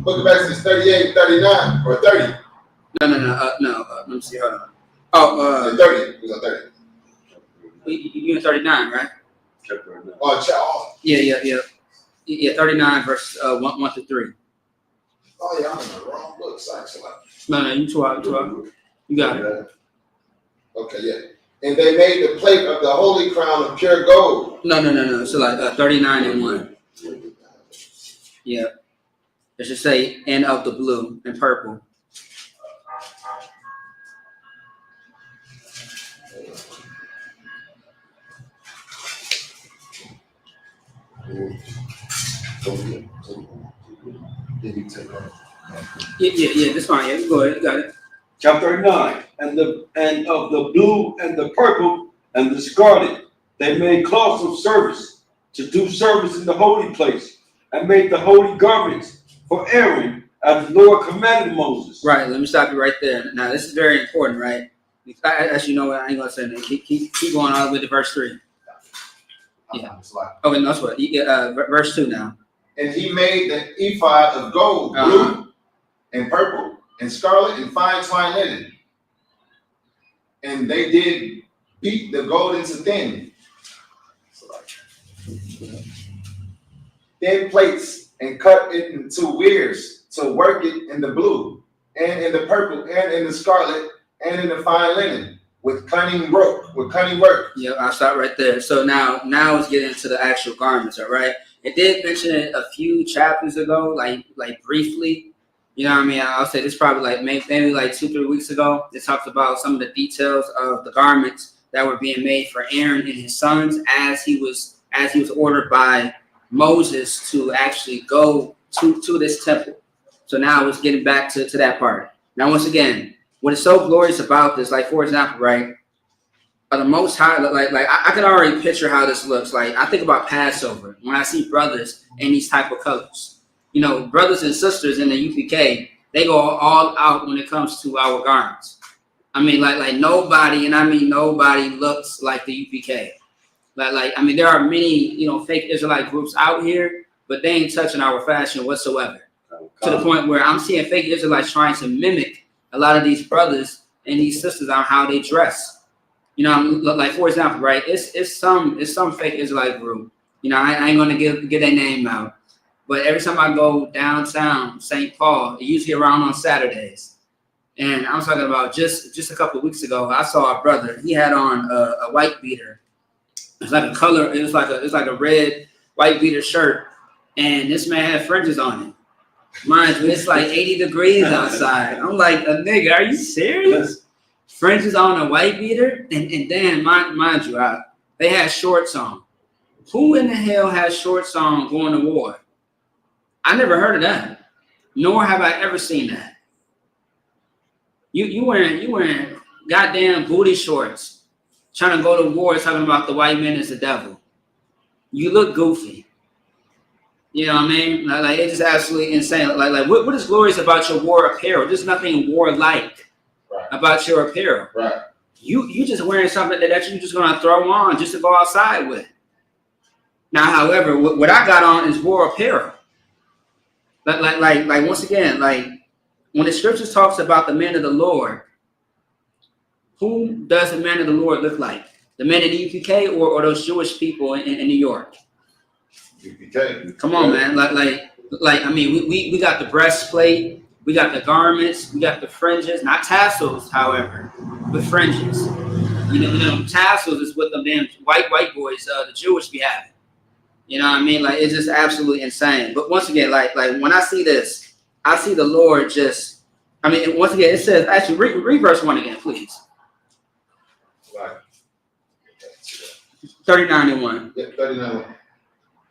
Book of Exodus 38, 39, or 30. No. Let me see. Hold on. 30. It was on 30. You in 39, right? Chapter 9. Oh, Yeah. 39 verse 1 to 3. oh yeah, I'm in the wrong book. Sorry. No, you two out. You got it. Okay, yeah. And they made the plate of the holy crown of pure gold. No. So like 39 and 1. Yeah. It should say and of the blue and purple. Yeah. That's fine. Yeah, go ahead. You got it. Chapter 9, and of the blue and the purple and the scarlet, they made cloths of service to do service in the holy place, and made the holy garments for Aaron, as the Lord commanded Moses. Right. Let me stop you right there. Now this is very important, right? As you know, I ain't gonna say that. Keep going all the way to verse 3. Yeah. Okay, no, that's what. Verse 2 now. And he made the ephod of gold, blue, and purple, and scarlet, and fine twined linen. And they did beat the gold into thin plates, and cut it into weirs to work it in the blue, and in the purple, and in the scarlet, and in the fine linen, with cunning work. Yeah, I'll stop right there. So now let's get into the actual garments, all right? It did mention it a few chapters ago, like briefly. You know what I mean? I'll say this probably like maybe like 2-3 weeks ago. It talks about some of the details of the garments that were being made for Aaron and his sons as he was ordered by Moses to actually go to this temple. So now it's getting back to that part. Now, once again, what is so glorious about this, like for example, right? The Most High, like I can already picture how this looks. Like I think about Passover when I see brothers in these type of colors. You know, brothers and sisters in the UPK, they go all out when it comes to our garments. I mean, like nobody, and I mean nobody looks like the UPK. Like I mean, there are many, fake Israelite groups out here, but they ain't touching our fashion whatsoever. To the point where I'm seeing fake Israelites trying to mimic a lot of these brothers and these sisters on how they dress. You know, like for example, right? It's some fake Israelite group. You know, I ain't gonna get their name out, but every time I go downtown St. Paul, usually around on Saturdays, and I'm talking about just a couple of weeks ago, I saw a brother. He had on a white beater. It's like a color. It's like a red white beater shirt, and this man had fringes on it. Mind you, it's like 80 degrees outside. I'm like, a nigga, are you serious? Fringes on a white beater, and then mind you, they had shorts on. Who in the hell has shorts on going to war? I never heard of that, nor have I ever seen that. You wearing goddamn booty shorts, trying to go to war, talking about the white man is the devil. You look goofy. You know what I mean? Like it's just absolutely insane. Like what is glorious about your war apparel? There's nothing war-like about your apparel. Right. You just wearing something that you're just gonna throw on just to go outside with. Now, however, what I got on is war apparel. Like once again, like when the scriptures talks about the man of the Lord, who does the man of the Lord look like? The men in the UPK or those Jewish people in New York? UPK. Come on, man. Like I mean, we got the breastplate, we got the garments, we got the fringes, not tassels, however, but fringes. You know, tassels is what the damn white boys, the Jewish be having. You know what I mean? Like it's just absolutely insane. But once again, like when I see this, I see the Lord just. I mean, once again, it says actually read verse 1 again, please. Right. 39 and 1. Yeah, 39.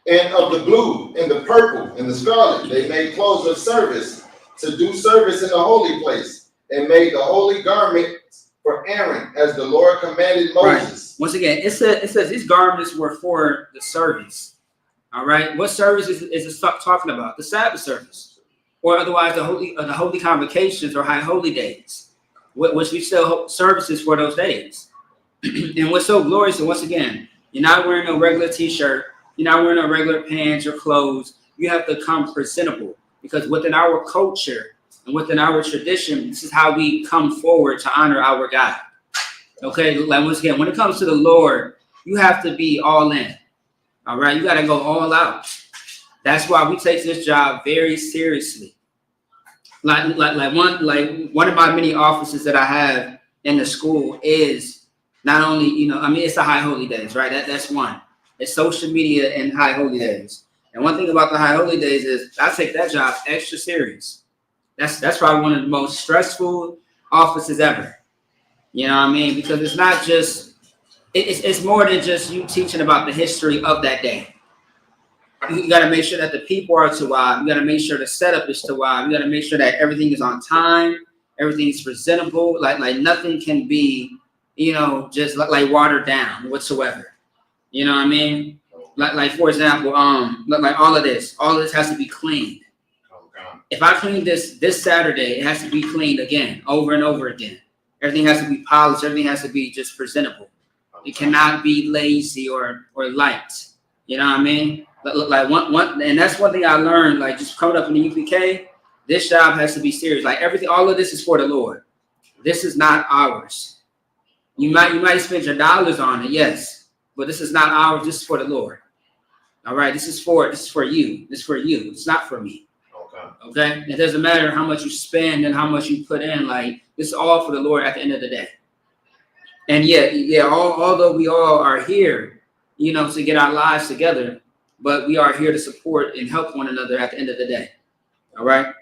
And of the blue, and the purple, and the scarlet, they made clothes of service to do service in the holy place, and made the holy garment for Aaron, as the Lord commanded Moses. Right. Once again, it says these garments were for the service. All right. What service is it talking about? The Sabbath service, or otherwise the holy convocations or high holy days, which we still hold services for those days. And what's so glorious, and once again, you're not wearing a regular T-shirt. You're not wearing a regular pants or clothes. You have to come presentable, because within our culture and within our tradition, this is how we come forward to honor our God. Okay, like once again, when it comes to the Lord, you have to be all in. All right, you got to go all out. That's why we take this job very seriously. Like one of my many offices that I have in the school is not only, you know, I mean, it's the high holy days, right? That's one. It's social media and high holy days. And one thing about the high holy days is I take that job extra serious. That's probably one of the most stressful offices ever. You know what I mean? Because it's not just, it's more than just you teaching about the history of that day. You got to make sure that the people are Tawab. You got to make sure the setup is Tawab. You got to make sure that everything is on time. Everything is presentable. Like nothing can be, you know, just like watered down whatsoever. You know what I mean? Like for example, like all of this has to be cleaned. If I clean this Saturday, it has to be cleaned again, over and over again. Everything has to be polished. Everything has to be just presentable. It cannot be lazy or light. You know what I mean? Like one, and that's one thing I learned. Like just coming up in the UPK, this job has to be serious. Like everything, all of this is for the Lord. This is not ours. You might spend your dollars on it, yes. But this is not ours. This is for the Lord. All right. This is for you. This is for you. It's not for me. Okay. It doesn't matter how much you spend and how much you put in. Like this is all for the Lord at the end of the day. And although we all are here, you know, to get our lives together, but we are here to support and help one another at the end of the day. All right.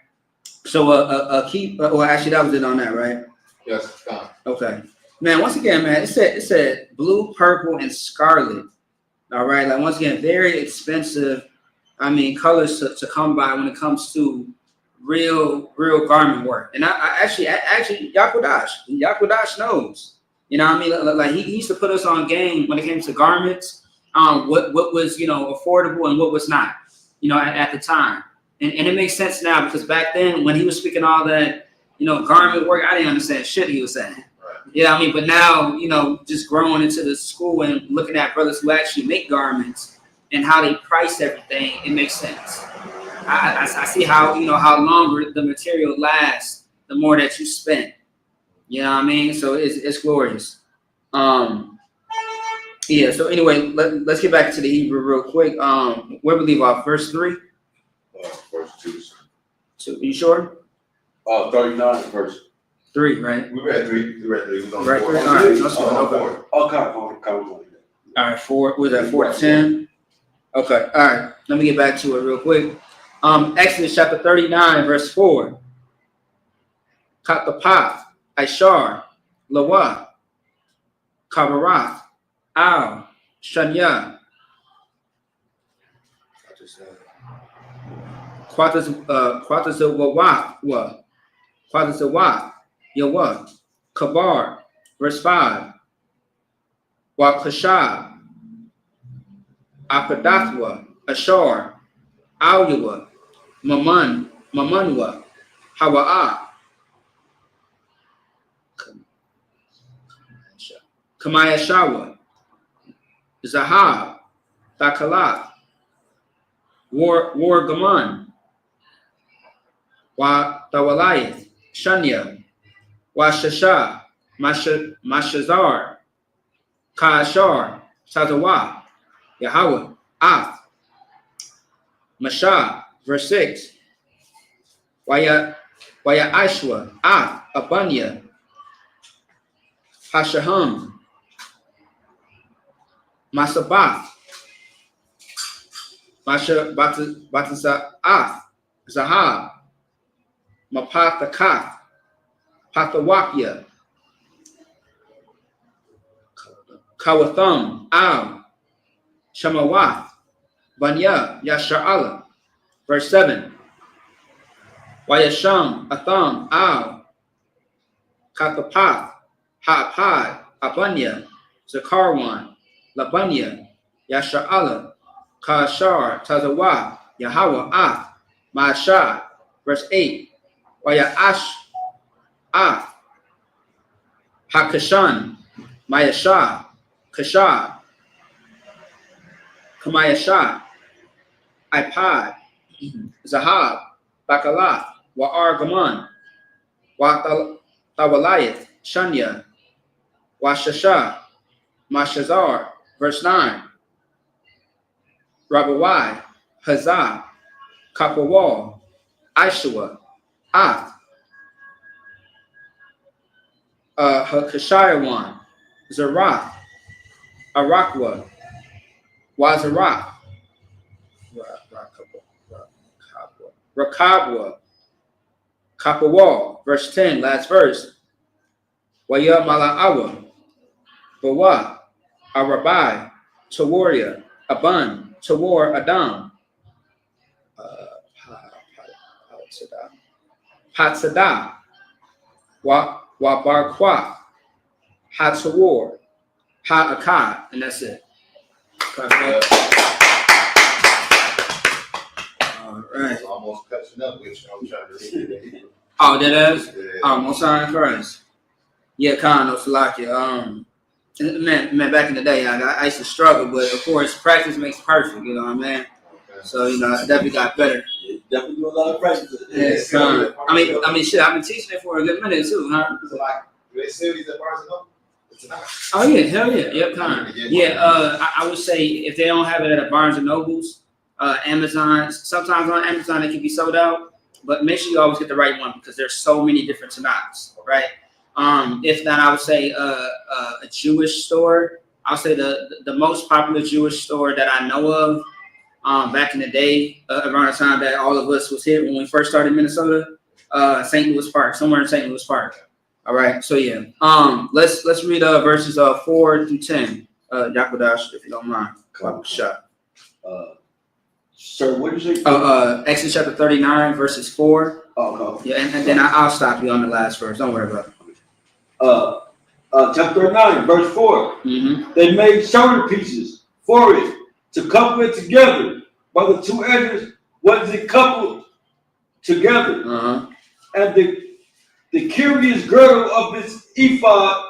So well, actually, that was it on that, right? Yes. Okay. Man, once again, man, it said blue, purple, and scarlet. All right, like once again, very expensive. I mean, colors to come by when it comes to real garment work. And I actually, Yakudash knows. You know what I mean? Like he used to put us on game when it came to garments. What was, you know, affordable and what was not. You know, at the time, and it makes sense now because back then when he was speaking all that, you know, garment work, I didn't understand shit he was saying. Yeah, I mean, but now, you know, just growing into the school and looking at brothers who actually make garments and how they price everything, it makes sense. I see how, you know, how longer the material lasts, the more that you spend. You know what I mean? So it's glorious. Yeah, so anyway, let's get back to the Hebrew real quick. Where we leave off? Verse 3? Verse 2. So, you sure? 39 verse. 3, right? We read 3. We read 3. We was on Right, 4. 3. All right, let's go. On Okay. 4. Oh, come. All right, 4. Was that 4 to 10? Okay, all right. Let me get back to it real quick. Exodus chapter 39, verse 4. Katapath, Ishar, Lawa, Kabarath, Al, Shanya, Quatazawath, Yawa, Kabar, verse 5. Wakashab, Apadathwa, Ashar, Alyawa, Mamanwa, Hawa'ah, Kamayashawa, Zahab, Thakalath, War Gaman, Wa Tawalayith, Shanya, Wa Shasha, Mashazar, Kaashar, Sazawa, Yahweh, Ath, Mashah, verse 6. Waya Ashwa, Ath, Abanya, Hashaham, Masabath, Masha Batasa'ath, Zahab, Mapathakath, Pathawakya, Kawatham, Al, Shamawath, Banya, Yasha'ala. Verse 7. Wayasham, Atham, Al, Kathapath, Ha'apad, Abanya, Zakarwan, Labanya, Yasha'ala, Kashar, Tazawah, Yahweh, Ath, Ma'ashah. Verse 8. Wayash, Ath, Hakashan, Mayashah, Kashah, Kamayashah, Ipad, Zahab, Bakalah, Wa'ar Gaman, Tawalayith, Shanya, Washasha, Mashazar. Verse 9. Rabawai, Hazah, Kapawal, Ishua, Ath, Hakashayawan, Zarath, Arakwa, Wazarath, Rakabwa, Kapawal. Verse 10, last verse. Waya Mala'awa, Bawa, Arabai, Tawaria, Aban, Tawar Adam, Patsadah, Wabarqua, Hatawar, Ha'akad, and that's it. All right. Almost catching up with you. I'm trying to read it. Oh, that is? Yeah. Oh, most high in Christ. Yeah, Kano Salakia. Man, back in the day, I used to struggle, but of course, practice makes perfect, you know what I mean? Okay. So, you know, I definitely got better. Definitely do a lot of practice. Yeah, Kano. I mean, shit, I've been teaching it for a good minute, too, huh? So, like, do they sell these at Barnes and Noble? Oh, yeah, hell yeah. Yep, Kano. Yeah, I would say if they don't have it at a Barnes and Nobles, Amazon, sometimes on Amazon it can be sold out, but make sure you always get the right one because there's so many different Tanakhs, right? If not, I would say a Jewish store. I'll say the most popular Jewish store that I know of back in the day, around the time that all of us was here when we first started in Minnesota, St. Louis Park, somewhere in St. Louis Park. All right, so yeah, let's read verses 4 through 10, Yakodash, if you don't mind. Shot. Sir, what did you say? Exodus chapter 39, verses 4. Oh, okay. Yeah, and then I'll stop you on the last verse. Don't worry about it. Chapter 9, verse 4. Mm-hmm. They made shoulder pieces for it to couple it together by the two edges. What is it coupled together? Uh-huh. And the curious girdle of its ephod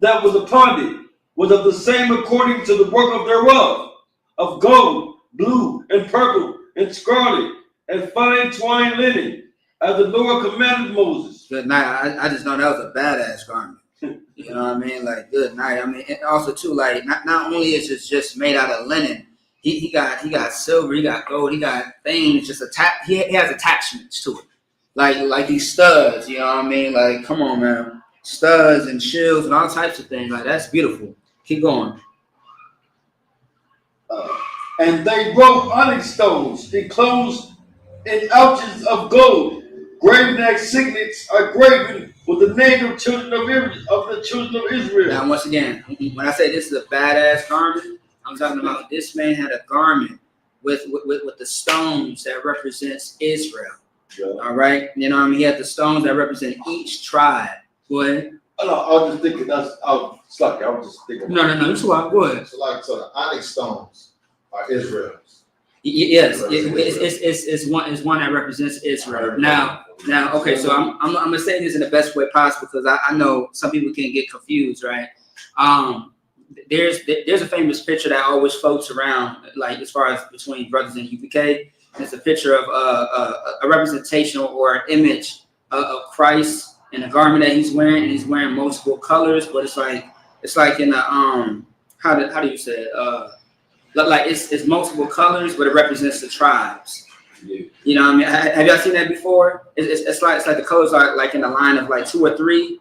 that was upon it was of the same according to the work of thereof, of gold, blue, and purple, and scarlet, and fine twined linen, as the Lord commanded Moses. Good night. I just know that was a badass garment. You know what I mean? Like, good night. I mean, and also too, like, not only is it just made out of linen, he got silver, he got gold, he got things just attached. He has attachments to it, like these studs. You know what I mean? Like, come on, man, studs and shields and all types of things. Like, that's beautiful. Keep going. And they wrote onyx stones enclosed in ouches of gold. Graven signets are graven with the name of the children of Israel. Now, once again, when I say this is a badass garment, I'm talking about this man had a garment with the stones that represents Israel. Yeah. All right, you know what I mean? He had the stones that represent each tribe. Go ahead. I was just thinking I was just thinking. No. That's why. Go ahead. So the onyx stones are Israel's. Yes, it's one that represents Israel. Now, okay. So I'm gonna say this in the best way possible because I know some people can get confused, right? There's a famous picture that always floats around, like as far as between brothers in UPK. It's a picture of a representation or an image of Christ in the garment that he's wearing, and he's wearing multiple colors, but it's like in a how do you say it? Like it's multiple colors, but it represents the tribes. Yeah. You know what I mean? Have y'all seen that before? It's like the colors are like in a line of like 2 or 3.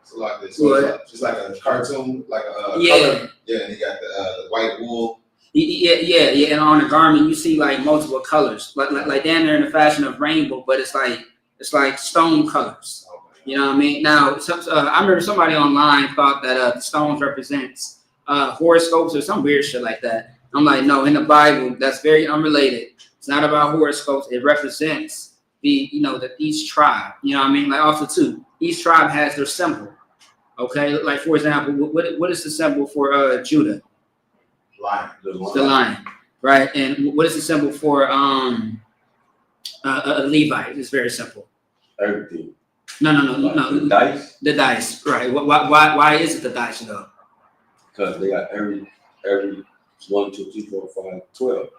So like this, so just like a cartoon, like a color. Yeah, and you got the white wool. Yeah, and on the garment you see like multiple colors, like down there in the fashion of rainbow, but it's like stone colors. Okay. You know what I mean? Now, I remember somebody online thought that the stones represents horoscopes or some weird shit like that. I'm like, no, in the Bible, that's very unrelated. It's not about horoscopes. It represents each tribe. You know what I mean? Like also too, each tribe has their symbol. Okay, like for example, what is the symbol for Judah? Lion. The lion, right? And what is the symbol for a Levite? It's very simple. Everything. No. The dice. The dice, right? Why is it the dice though? Because they got every 1, 2, 3, 4, 5, 12,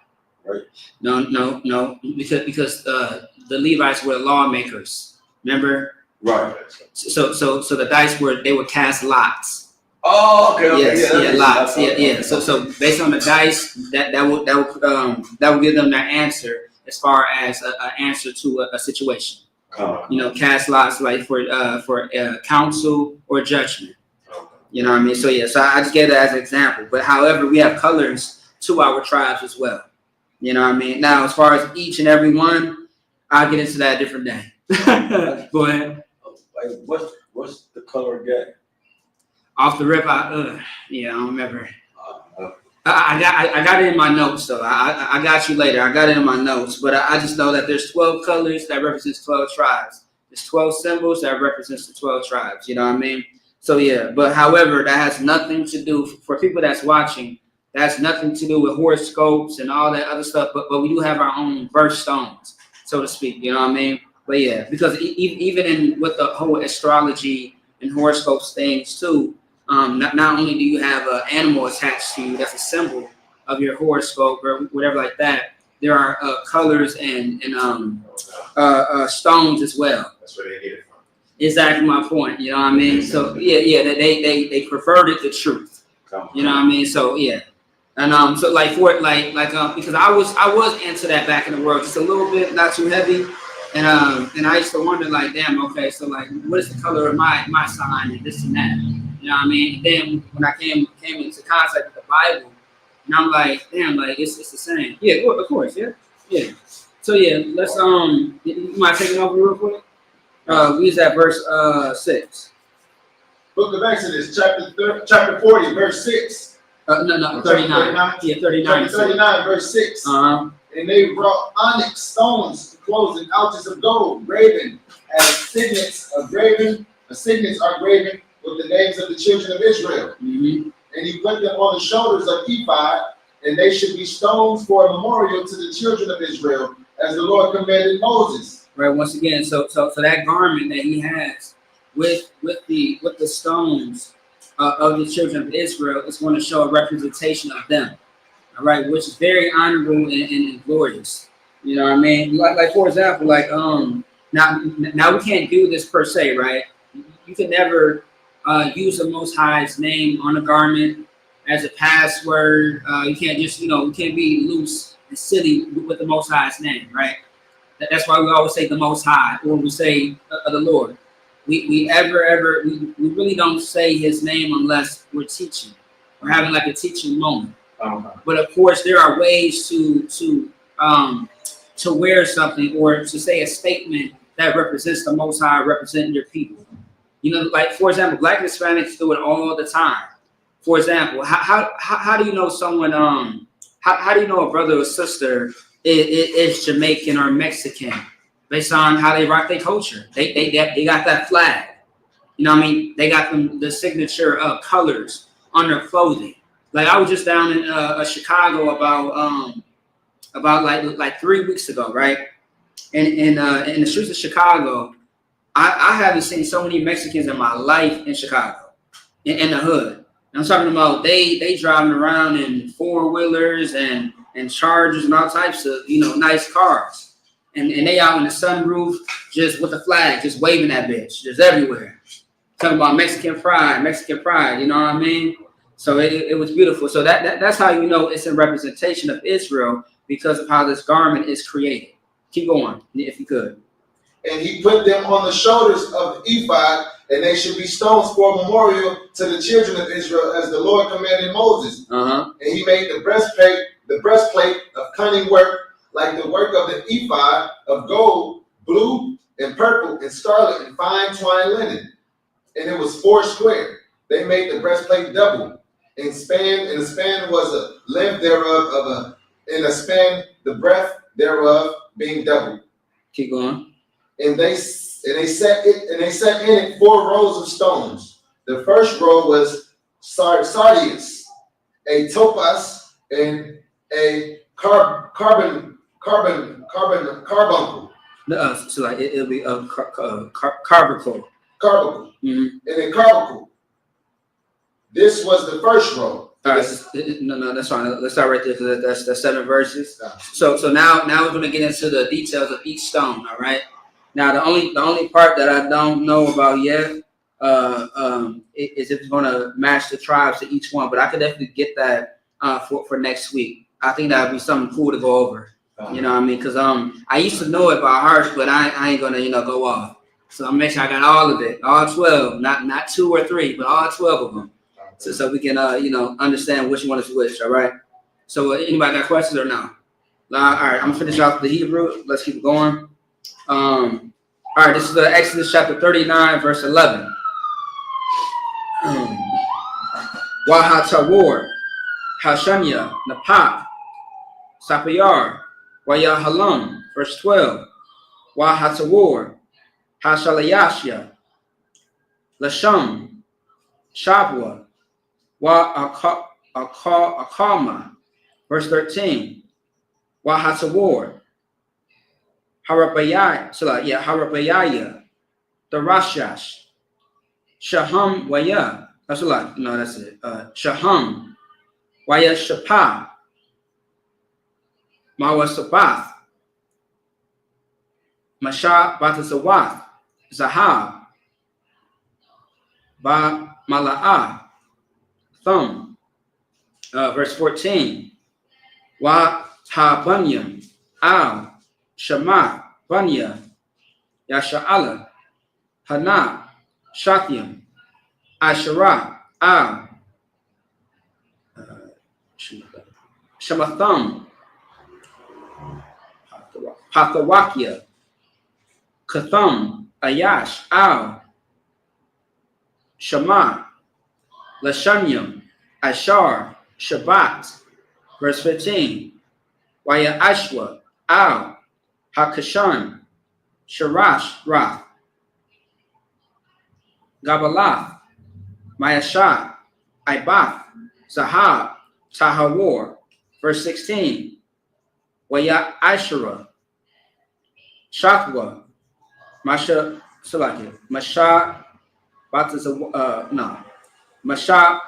right? No. Because the Levites were lawmakers. Remember? Right. So the dice would cast lots. Oh, okay. Yes, lots. Yeah. So based on the dice, that will give them their answer as far as an answer to a situation. Cast lots like for counsel or judgment. You know what I mean? So so I just gave that as an example. But however, we have colors to our tribes as well. You know what I mean? Now, as far as each and every one, I'll get into that a different day. Go ahead. Like what's the color again? Off the rip, I don't remember. I got it in my notes though. I got you later. I got it in my notes, but I just know that there's 12 colors that represents 12 tribes. There's 12 symbols that represents the 12 tribes. You know what I mean? So yeah, but however, that has nothing to do for people that's watching. That's nothing to do with horoscopes and all that other stuff. But we do have our own birthstones, so to speak. You know what I mean? But yeah, because even with the whole astrology and horoscopes things too, not only do you have an animal attached to you that's a symbol of your horoscope or whatever like that, there are colors and stones as well. That's where they get it from. Exactly my point. You know what I mean? So yeah, they perverted the truth. You know what I mean? So yeah, and so like because I was into that back in the world just a little bit, not too heavy, and I used to wonder like, damn, okay, so like what is the color of my sign and this and that? You know what I mean? And then when I came into contact with the Bible, and I'm like, damn, like it's the same. Yeah, of course, yeah. So yeah, let's you might take it over real quick. We use that verse 6. Book of Exodus, chapter 40, verse 6. No, 39. Yeah, 39. Chapter 39, verse 6. And they brought onyx stones enclosed in ouches of gold, graven as signets are graven with the names of the children of Israel. Mm-hmm. And he put them on the shoulders of ephod, and they should be stones for a memorial to the children of Israel, as the Lord commanded Moses. Right. Once again, so that garment that he has with the stones of the children of Israel is going to show a representation of them. All right, which is very honorable and glorious. You know what I mean? Like for example, like Now we can't do this per se, right? You can never use the Most High's name on a garment as a password. You can't just, you can't be loose and silly with the Most High's name, right? That's why we always say the Most High, or we say the Lord. We really don't say His name unless we're teaching. We're having like a teaching moment. But of course, there are ways to wear something or to say a statement that represents the Most High, representing your people. Like for example, Black Hispanics do it all the time. For example, how do you know someone? How do you know a brother or sister is Jamaican or Mexican based on how they rock their culture? They got that flag. You know what I mean? They got the signature colors on their clothing. Like I was just down in Chicago about like 3 weeks ago, right? And in the streets of Chicago, I haven't seen so many Mexicans in my life in Chicago, in the hood. And I'm talking about they driving around in 4-wheelers and Chargers and all types of nice cars, and they out in the sunroof just with the flag, just waving that bitch, just everywhere. Talking about Mexican pride, you know what I mean? So it was beautiful. So that's how it's a representation of Israel because of how this garment is created. Keep going, if you could. And he put them on the shoulders of the ephod, and they should be stones for a memorial to the children of Israel, as the Lord commanded Moses. And he made the breastplate of cunning work, like the work of the ephod, of gold, blue, and purple, and scarlet, and fine twined linen. And it was 4 square. They made the breastplate double, and the span was a length thereof and a span the breadth thereof being double. Keep going. And they set in it 4 rows of stones. The first row was sardius, a topaz, and a carbuncle. So like it'll be carbuncle. Carbuncle. And a carbuncle. This was the first row. All right, no, that's fine. Let's start right there because that's 7 verses. So now we're going to get into the details of each stone. All right. Now the only part that I don't know about yet is if it's going to match the tribes to each one. But I could definitely get that for next week. I think that would be something cool to go over. You know what I mean? Because I used to know it by heart, but I ain't gonna go off. So I'm making sure I got all of it, all 12, not 2 or 3, but all 12 of them. So we can understand which one is which. All right. So anybody got questions or no? All right. I'm gonna finish off the Hebrew. Let's keep going. All right. This is Exodus chapter 39, verse 11. Wahatawar, Hashanya, Napak, Sapayar, Wayahalam, verse 12. Wahatawar, Hashalayashya, Lasham, Shavua, Akama, verse 13. Wahatawar, Harabayaya, Darashash, Shaham Waya. That's a lot. No, that's it. Shaham Waya Shapah, Mawasabath, Masha Batazawath, Zahab, Ba Mala'ah, Thumb. Verse 14. Wa Ha Bunyam, Al, Shamath, Bunya, Yasha'ala, Hana, Shatyam, Asherah, Al, Shamatham, Pathawakia, Katham, Ayash, Al, Shema, Lashanyam, Ashar, Shabbat. Verse 15. Waya Ashwa, Al, Hakashan, Sharash, Rath, Gabalath, Mayashah, Ibath, Zahab, Tahawar. Verse 16. Waya Ashera, Shakwa, Masha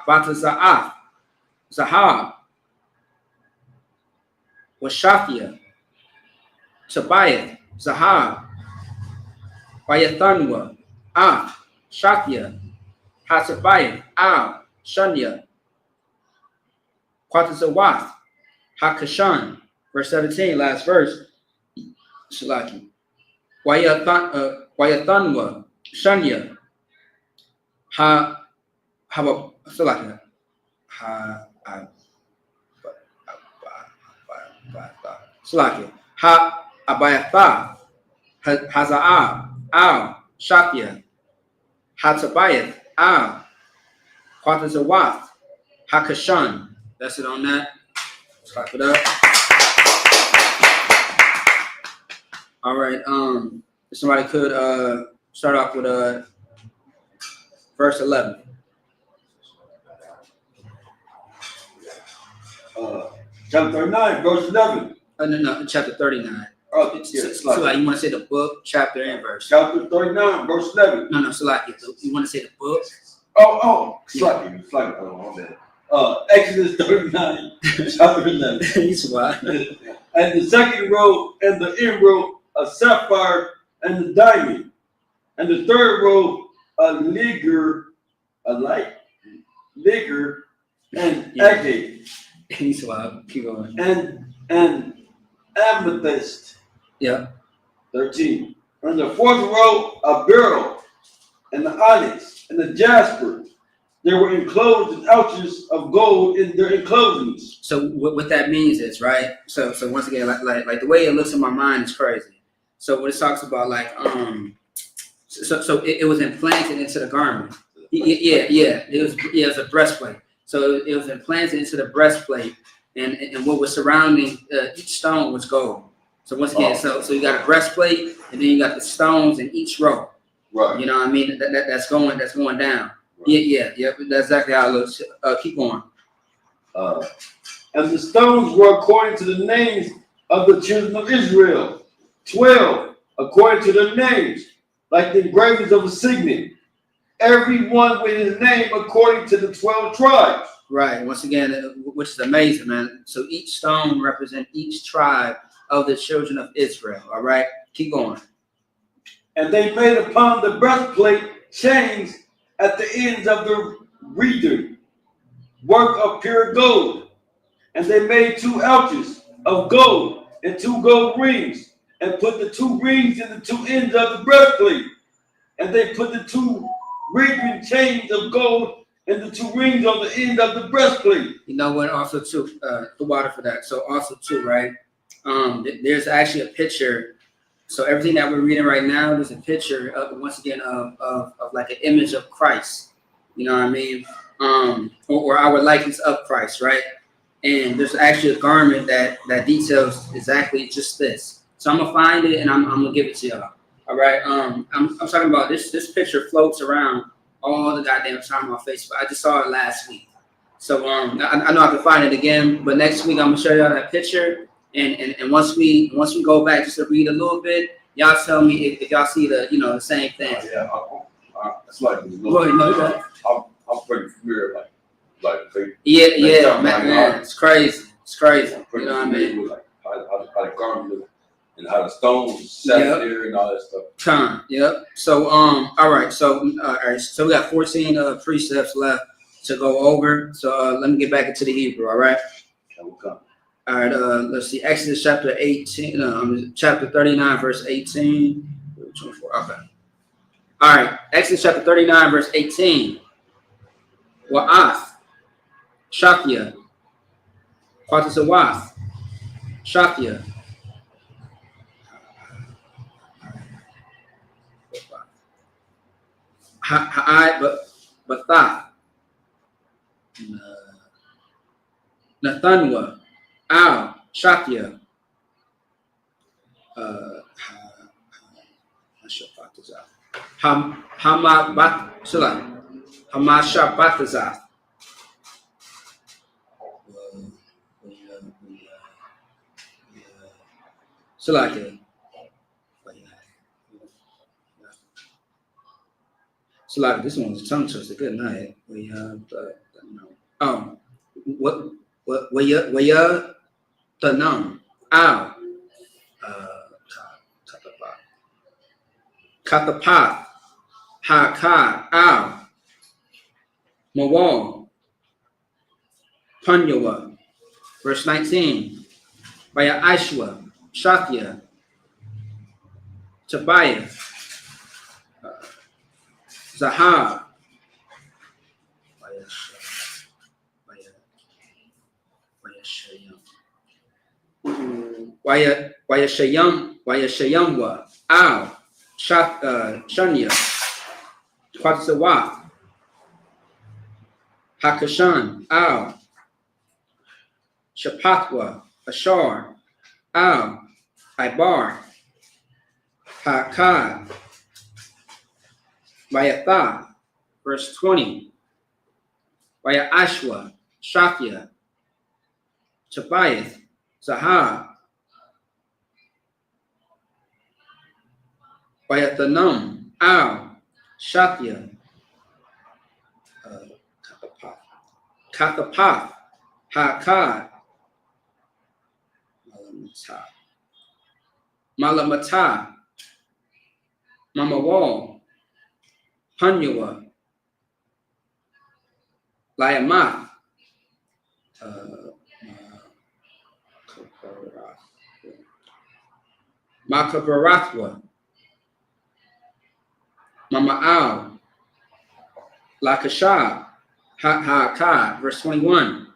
Bataza'af, Zahab, Washafia, Tobiah, Zahab, Wayathanwa, Shakya, Hasabayim, Shunya, Quatazawath, Hakashan, verse 17, last verse, Shalaki. Wayathanwa, Shunya, Shalaki. Shalaki. Abayatha, Haza'ah, Shakya, Hatabayeth, Quatazawath, Hakashan. That's it on that. Let's clap it up. All right. If somebody could start off with verse 11. Chapter 39, verse 11. No, chapter 39. Oh, it's So like you want to say the book, chapter, and verse. Chapter 39, verse 11. No, so like you want to say the book. Slightly. Exodus 39, chapter 11. He's wild. And the second row and the end row, a sapphire and a diamond. And the third row, a light ligure, and agate. He's wild. Keep going. And amethyst. Yeah. 13. And the fourth row, a beryl, and the onyx, and the jasper. They were enclosed in ouches of gold in their enclosings. So what that means is, right? So once again, like the way it looks in my mind is crazy. So what it talks about, like so it was implanted into the garment. It was a breastplate. So it was implanted into the breastplate, and what was surrounding each stone was gold. So once again, so you got a breastplate, and then you got the stones in each row. Right. You know what I mean? That's going down. Right. Yeah. That's exactly how it looks. Keep going. And the stones were according to the names of the children of Israel, 12 according to their names, like the engravings of a signet. Every one with his name according to the 12 tribes. Right. Once again, which is amazing, man. So each stone represents each tribe of the children of Israel. All right. Keep going. And they made upon the breastplate chains at the ends of the wreath, work of pure gold. And they made 2 ouches of gold and 2 gold rings, and put the 2 rings in the 2 ends of the breastplate. And they put the 2 wreathen chains of gold and the 2 rings on the end of the breastplate. You know what? Also, too, the water for that. So also, too, right? There's actually a picture. So everything that we're reading right now, there's a picture of, once again, of like an image of Christ. You know what I mean? Or our likeness of Christ, right? And there's actually a garment that details exactly just this. So I'm gonna find it and I'm gonna give it to y'all. All right. I'm talking about this picture floats around all the goddamn time on Facebook. I just saw it last week. So I know I can find it again, but next week I'm gonna show y'all that picture. And once we go back just to read a little bit, y'all tell me if y'all see the same thing. Yeah, it's like I'm pretty familiar, like yeah, man, it's crazy. You know what I mean? With, like how the garment look and how the stones sat there and all that stuff. Yep. So all right. So we got 14 precepts left to go over. So let me get back into the Hebrew. All right. All right, let's see. Exodus chapter 18, chapter 39, verse 18. 24. Okay. All right. Exodus chapter 39, verse 18. Wa'ath, Shakya, Quatasawath, Shakya. Ha'ai, Batha, Nathanwa. Shakya. Hamashabatazah. Salaki. Salaki, this one was a tongue twister. Good night. We have Waya Tanam. Kathapath, Hakad, Al, Mawal, Punyawa. Verse 19. Via Aishwa, Shathia, Tobiah, Zahab, Shayamwa, Al, Shanya, Quatsawa, Hakashan, Al, Shapatwa, Ashar, Al, Ibar, Hakad, Vayatha, verse 20, Vaya Ashwa, Shafia, Tobiah, Zahab, Vayathanum, Al, Shafia, Kathapath, Hakad, Malamata, Mamawal, Punyawa, Liamath, Makabarathwa, Mama'al, Lakashab, Ha'akad, verse 21.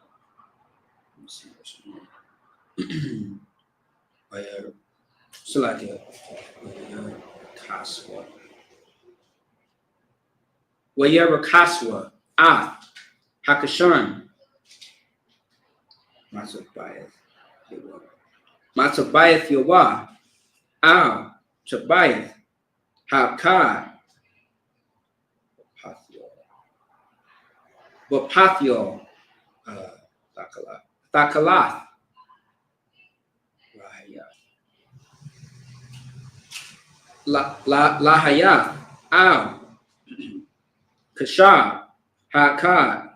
Salakia, Kaswa. Wayera Kaswa, Hakashan, Matabayeth Yawa, Al, Tobiah, Hakad, Wapathio, Thakalath, Lahayath, Al, Kashab, Hakad,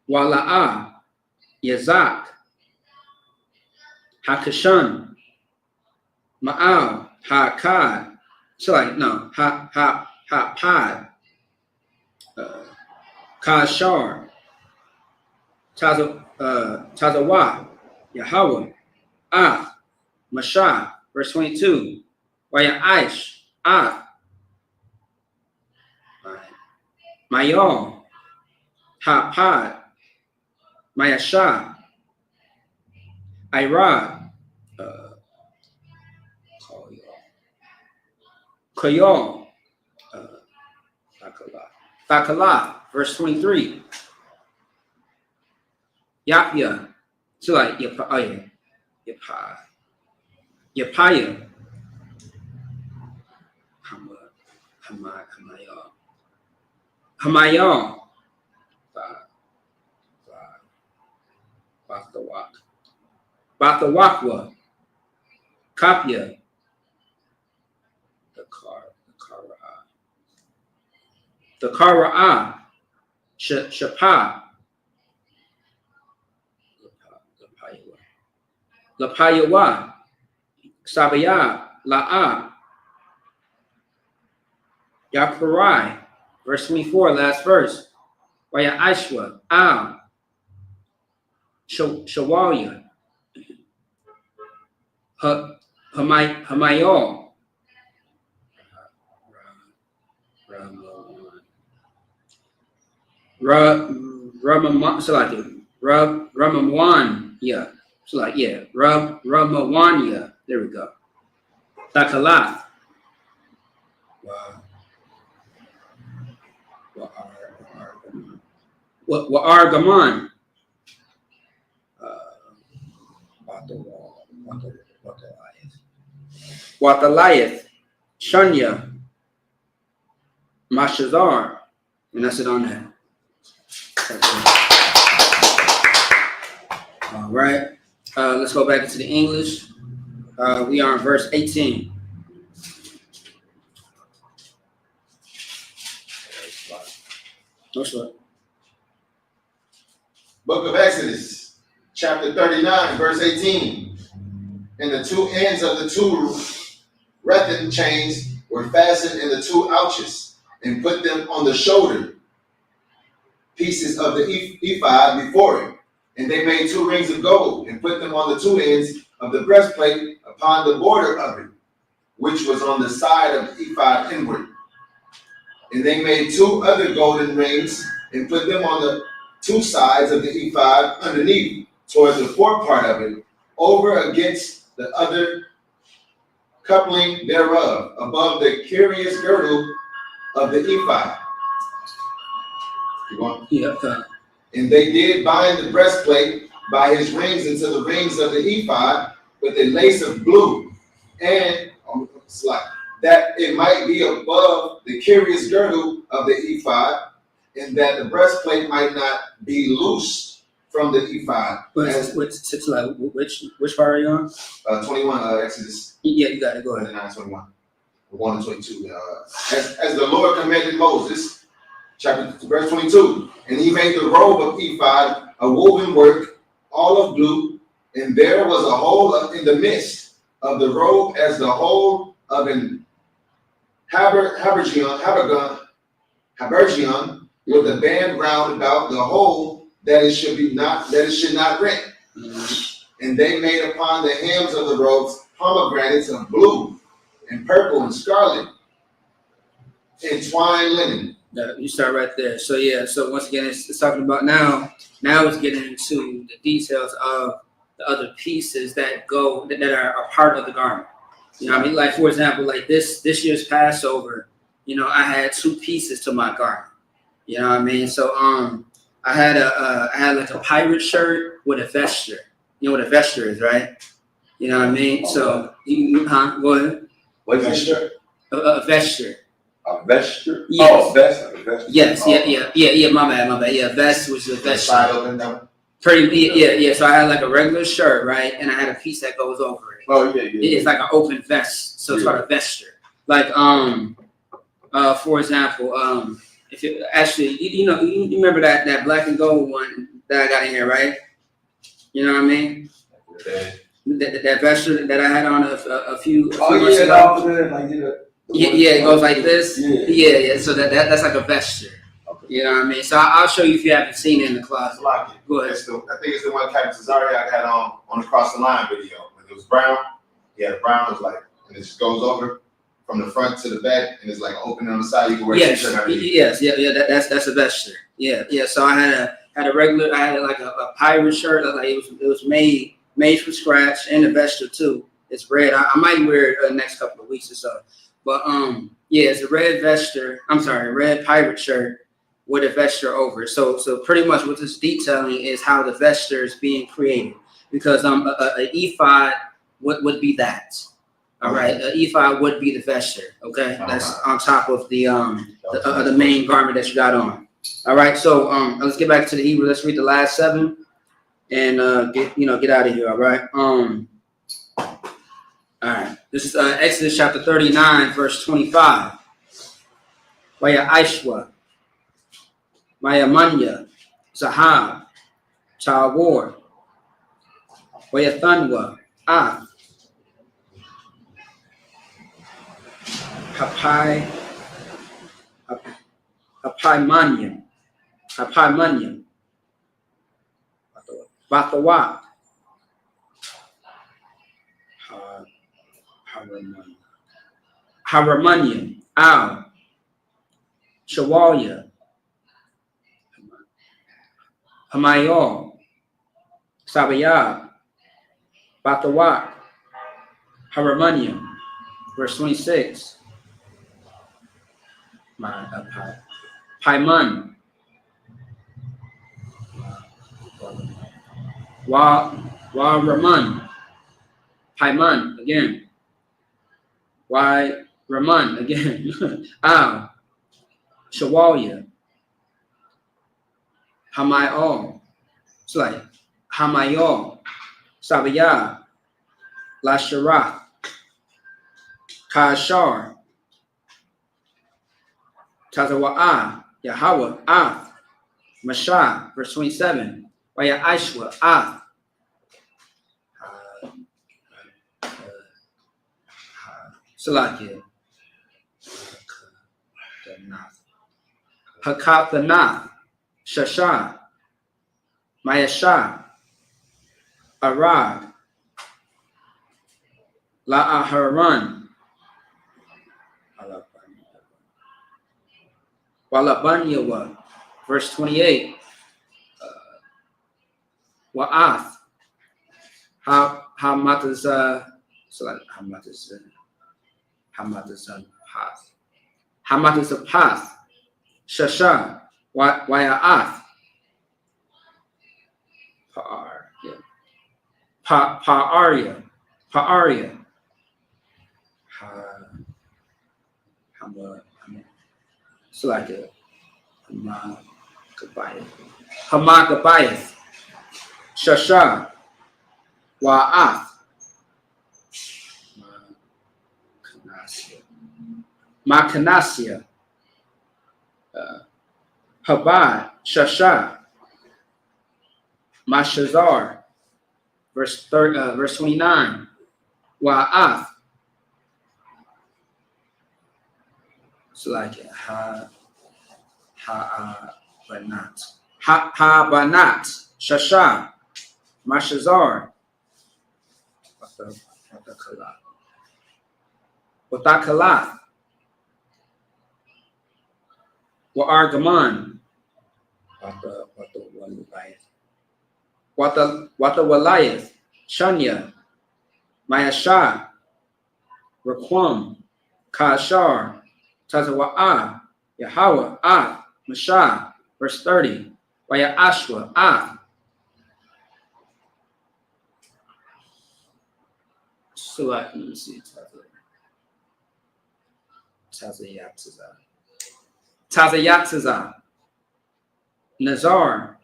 Wala'ah, Yazak, Hakashan, Ma'al, Hakad, Hapad, Kashar, Tazawah, Yahweh, Mashah, verse 22, Waya Aish, Mayal, Hapad, Mayashah, Irad, Koyal, Thakalah, verse 23, Yapia, Yapaya, Hamayal, Bathawakwa, Kapia, the Kara'ah, Shapah, Lapayawa, Sabaya, La'ah, Yakurai, verse 24, last verse. Vaya Aishwa, Al, Shawalya, Hamayal, Ramawanya, there we go. Thakalath. Wa'argaman. Watalayeth. Shanya. Mashazar. And that's it on that. All right. Let's go back into the English. We are in verse 18. No sweat. Book of Exodus, chapter 39, verse 18. And the two ends of the two Rethan chains were fastened in the two ouches, and put them on the shoulder pieces of the ephod before it. And they made 2 rings of gold, and put them on the 2 ends of the breastplate upon the border of it, which was on the side of the ephod inward. And they made 2 other golden rings, and put them on the 2 sides of the ephod underneath, towards the forepart of it, over against the other coupling thereof, above the curious girdle of the ephod. You want? Yeah. And they did bind the breastplate by his rings into the rings of the ephod with a lace of blue, and that it might be above the curious girdle of the ephod, and that the breastplate might not be loosed from the ephod. Which part are you on? 21, Exodus. Yeah, you got it. Go ahead. 21, 1 and 22. As the Lord commanded Moses, verse 22. And he made the robe of ephod a woven work, all of blue, and there was a hole in the midst of the robe as the hole of an habergeon, with a band round about the hole that it should not rent. And they made upon the hems of the robes pomegranates of blue and purple and scarlet and twine linen. You start right there. So yeah. So once again, it's talking about now. Now it's getting into the details of the other pieces that are a part of the garment. You know what I mean? Like for example, like this year's Passover. You know, I had 2 pieces to my garment. You know what I mean? So I had like a pirate shirt with a vesture. You know what a vesture is, right? You know what I mean? So go ahead. What's that shirt? A vesture. A vesture? Yes. Oh, vest. Like a vest. Yes, oh. yeah, my bad. Yeah, vest was a vesture. Side open down. Yeah. So I had like a regular shirt, right? And I had a piece that goes over it. Oh, yeah. It's like an open vest. So it's called a vesture. Like, for example, if you actually, you remember that black and gold one that I got in here, right? You know what I mean? Okay. That vesture that I had on a few months yeah, ago. It goes like this. Yeah. So that's like a vesture. Okay. You know what I mean? So I'll show you if you haven't seen it in the closet. Go ahead. I think it's the one Captain Cesario had on the Cross the Line video. When it was brown, he had a brown. It was like, and it just goes over from the front to the back, and it's like open on the side. You can wear a t-shirt underneath. Yes. That's a vesture. Yeah. So I had like a pirate shirt. Like it was made from scratch, and a vesture too. It's red. I might wear it the next couple of weeks or so. But it's a red pirate shirt with a vesture over it. So pretty much what this detailing is how the vesture is being created, because a ephod would be that. All right, an ephod would be the vesture. Okay, that's on top of the main garment that you got on. All right, so let's get back to the Hebrew. Let's read the last 7 and get out of here. All right. All right, this is Exodus chapter 39, verse 25. Waya Aishwa, Maya Manya, Zahab, Tawar, Waya Thanwa, Hapai Manya, Bathawa, Haramanya, Al, Shawalya, Hamayal, Sabayah, Batawak, Haramanya, verse 26. Paiman, Wa Raman, Paiman again. Why Raman again? Al, Shawalya, Hamayal. It's like Hamayal, Sabayah, Lasharath, Kashar, Tazawa'ah, Yahweh, Mashah, verse 27. Waya Aishwa, Salakia. Hakathanath, Shasha, Mayasha, Arad, La'aharan, Walabanyawa, verse 28, Wa'ath, Hamatazah, Hamatazah, Shasha, Waya'ath, Pa'aria, Salaka, Hamagabayeth, Shasha, Wa'ath, Makanasia, Habad, Shasha, Mashazar, verse 29, Wa'ath, Salaka, Banat, Shasha, Mashazar, Watakalath, Wa'argaman, Watawalayeth, Shanya, Mayasha, Raquam, Kashar, Tazawa'ah, Yahweh, Mashah, verse 30, Waya Ashwa, so let me see, Tazayatzazah, Nazar,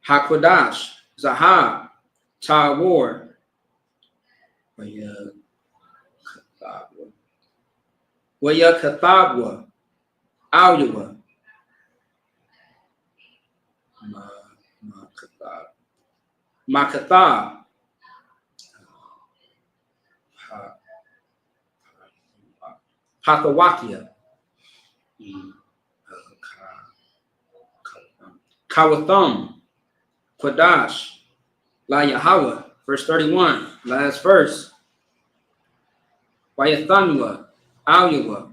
Hakodash, Zahab, Tawar, Waya Kathabwa, Alua, Makathab, Pathawakia, Kawatham, Quadash, La Yahweh, verse 31, last verse. Wayathanwa, Alua,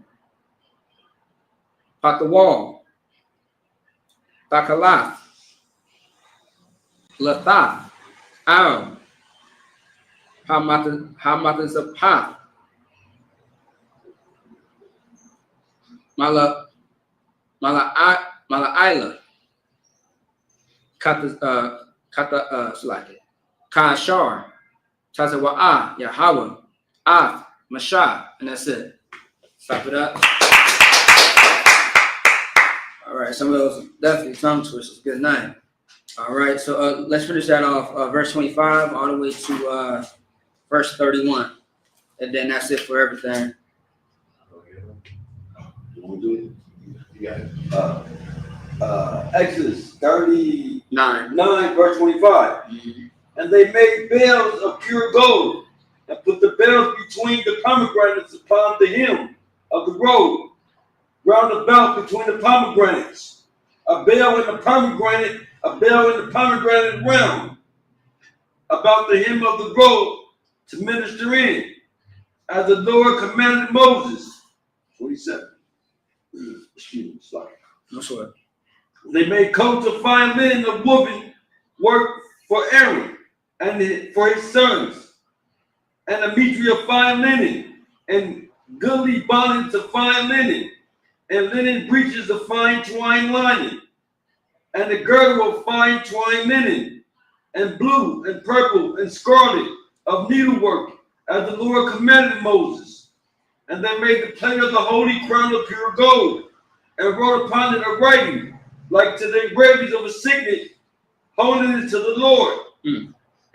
Pathawal, Thakalath, Lathath, Al, Hamathazapath, Mala'ila, Kashar, Tazawa'ah, Yahweh, Mashah, and that's it. Stop it up. All right, some of those definitely tongue twisters. Good night. All right, so let's finish that off. Verse 25 all the way to verse 31. And then that's it for everything. You want to do it? You got it. Exodus 39, verse 25. Mm-hmm. And they made bales of pure gold and put the bales between the pomegranates upon the hem of the robe, round about between the pomegranates. A bale in the pomegranate, round about the hem of the robe to minister in, as the Lord commanded Moses. 27. Excuse me, sorry. No sweat. They made coats of fine linen of woven work for Aaron and for his sons, and a mitre of fine linen, and goodly bonnets of fine linen, and linen breeches of fine twine lining, and a girdle of fine twine linen, and blue and purple and scarlet of needlework, as the Lord commanded Moses. And they made the plate of the holy crown of pure gold, and wrote upon it a writing, like to the engravings of a signet, holding it to the Lord.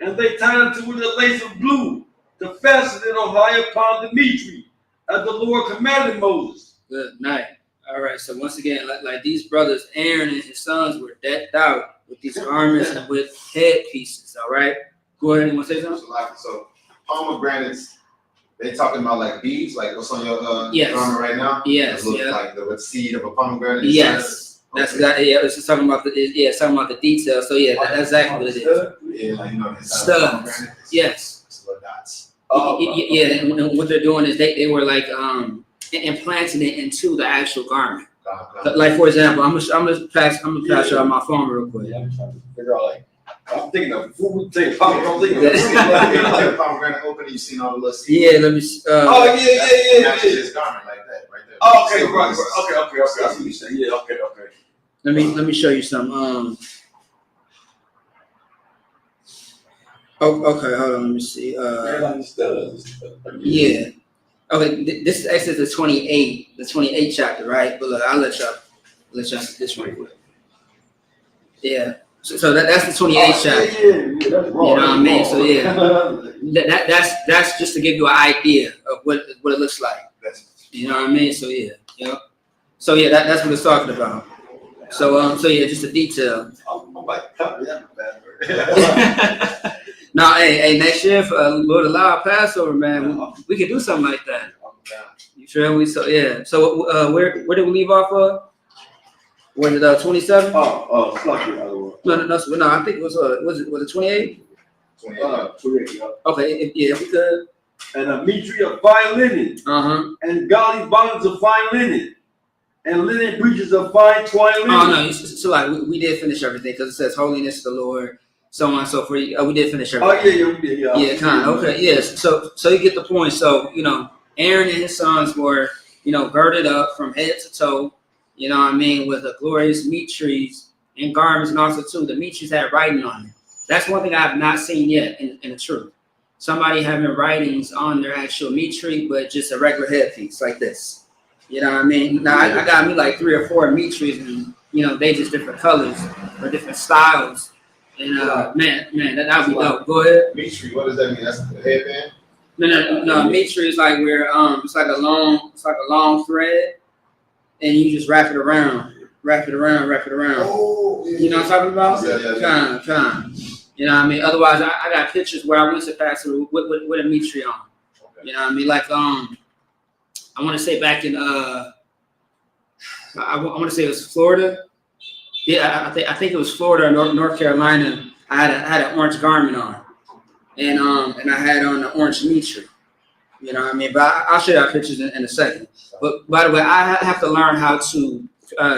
And they tied it to with a lace of blue, to fasten it on high upon the mitre, as the Lord commanded Moses. Good night. All right, so once again, like these brothers, Aaron and his sons were decked out with these garments and with headpieces, all right? Go ahead, you want to say something? So pomegranates They talking about like beads, like what's on your Yes. garment right now? Yes, It looks yeah. like the seed of a pomegranate. Yes. That's exactly, yeah, it's just talking about it's talking about the details. So yeah, that's exactly what it is. Yeah, like you know, Studs. Yes. It's little dots. Yeah, and what they're doing is they were like implanting it into the actual garment. Like for example, I'm gonna pass you on my phone real quick. Yeah, I'm trying to figure out like I'm thinking of food thing. I'm thinking of Like pomegranate open, you seen all the little seeds. Yeah, let me. Matches his garment like that, right there. Oh, okay, right. Okay. I see what you're saying. Yeah, okay. Let me show you some. Oh, okay, hold on. Let me see. Yeah. Okay, this is Exodus 28, the 28th chapter, right? But look, I'll let y'all see this right quick. Yeah. So that's the 28th chapter. Yeah, that's wrong. You know what I mean? So yeah, that's just to give you an idea of what it looks like. You know what I mean? So yeah, So yeah, that's what it's talking about. So yeah, just a detail. I'm like, bad. No, hey, next year for Lord allow Passover, man, we can do something like that. You feel me? So yeah. So where did we leave off of? Was it 27? Fuck it. No. I think it was it 28? 28. Okay, if we could. And a mitre of fine linen. And godly bonnets of fine linen. And linen breeches of fine twine linen. Oh no, so like we did finish everything because it says holiness to the Lord, so on and so forth. We did finish everything. Oh yeah, we did. Yeah, kind of. Okay, yes. So you get the point. So Aaron and his sons were girded up from head to toe. You know what I mean, with a glorious meat trees and garments, and also too the meat trees had writing on it. That's one thing I have not seen yet in the truth. Somebody having writings on their actual meat tree, but just a regular headpiece like this. You know what I mean? Now I got me like 3 or 4 meat trees, and they just different colors or different styles. And man, that would be dope. Go ahead. Meat tree, what does that mean? That's the headband? No. Meat tree is like where it's like a long thread, and you just wrap it around. Oh, yeah. You know what I'm talking about? Yeah. Kind. You know what I mean? Otherwise, I got pictures where I went to Passover with a meat tree on. Okay. You know what I mean? Like I want to say back in I want to say it was Florida. Yeah, I think it was Florida or North Carolina. I had an orange garment on, and I had on the orange meat tree. You know what I mean? But I'll show you pictures in a second. But by the way, I have to learn how to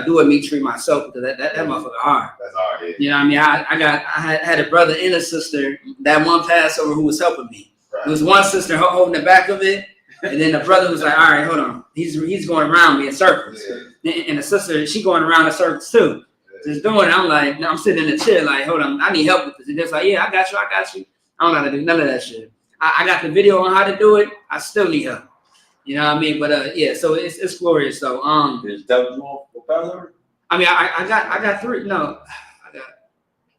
do a meat tree myself because that motherfucker hard. That's hard. Yeah. You know what I mean? I had a brother and a sister that one Passover who was helping me. Right. There was one sister holding the back of it, and then the brother was like, "All right, hold on, he's going around me in circles," and the sister she going around in circles too. Just doing it. I'm like, no, I'm sitting in the chair like, hold on, I need help with this. And they're like, yeah, I got you. I don't know how to do none of that shit. I got the video on how to do it. I still need help. You know what I mean? But yeah, so it's glorious. So Is that what you want? I mean, I got 3. No,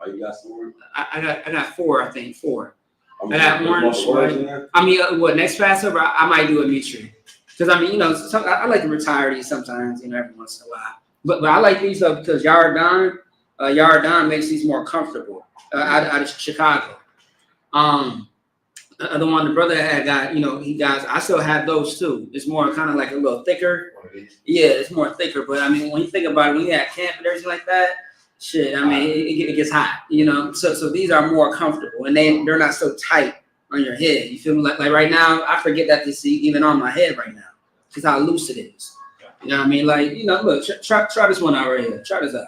You got 4? I got 4. I think 4. I got orange. Right? I mean, next Passover I might do a meat tree because I mean, I like to retire these sometimes. Every once in a while. But I like these though because Yardan makes these more comfortable out of Chicago. The one the brother had got, I still have those too. It's more kind of like a little thicker. Yeah, it's more thicker. But I mean, when you think about it, when you have camp and everything like that, shit, I mean, it gets hot, So these are more comfortable and they're not so tight on your head. You feel me? Like right now, I forget that this is even on my head right now because how loose it is. You know what I mean? Like, look, try this one out right here. Try this out.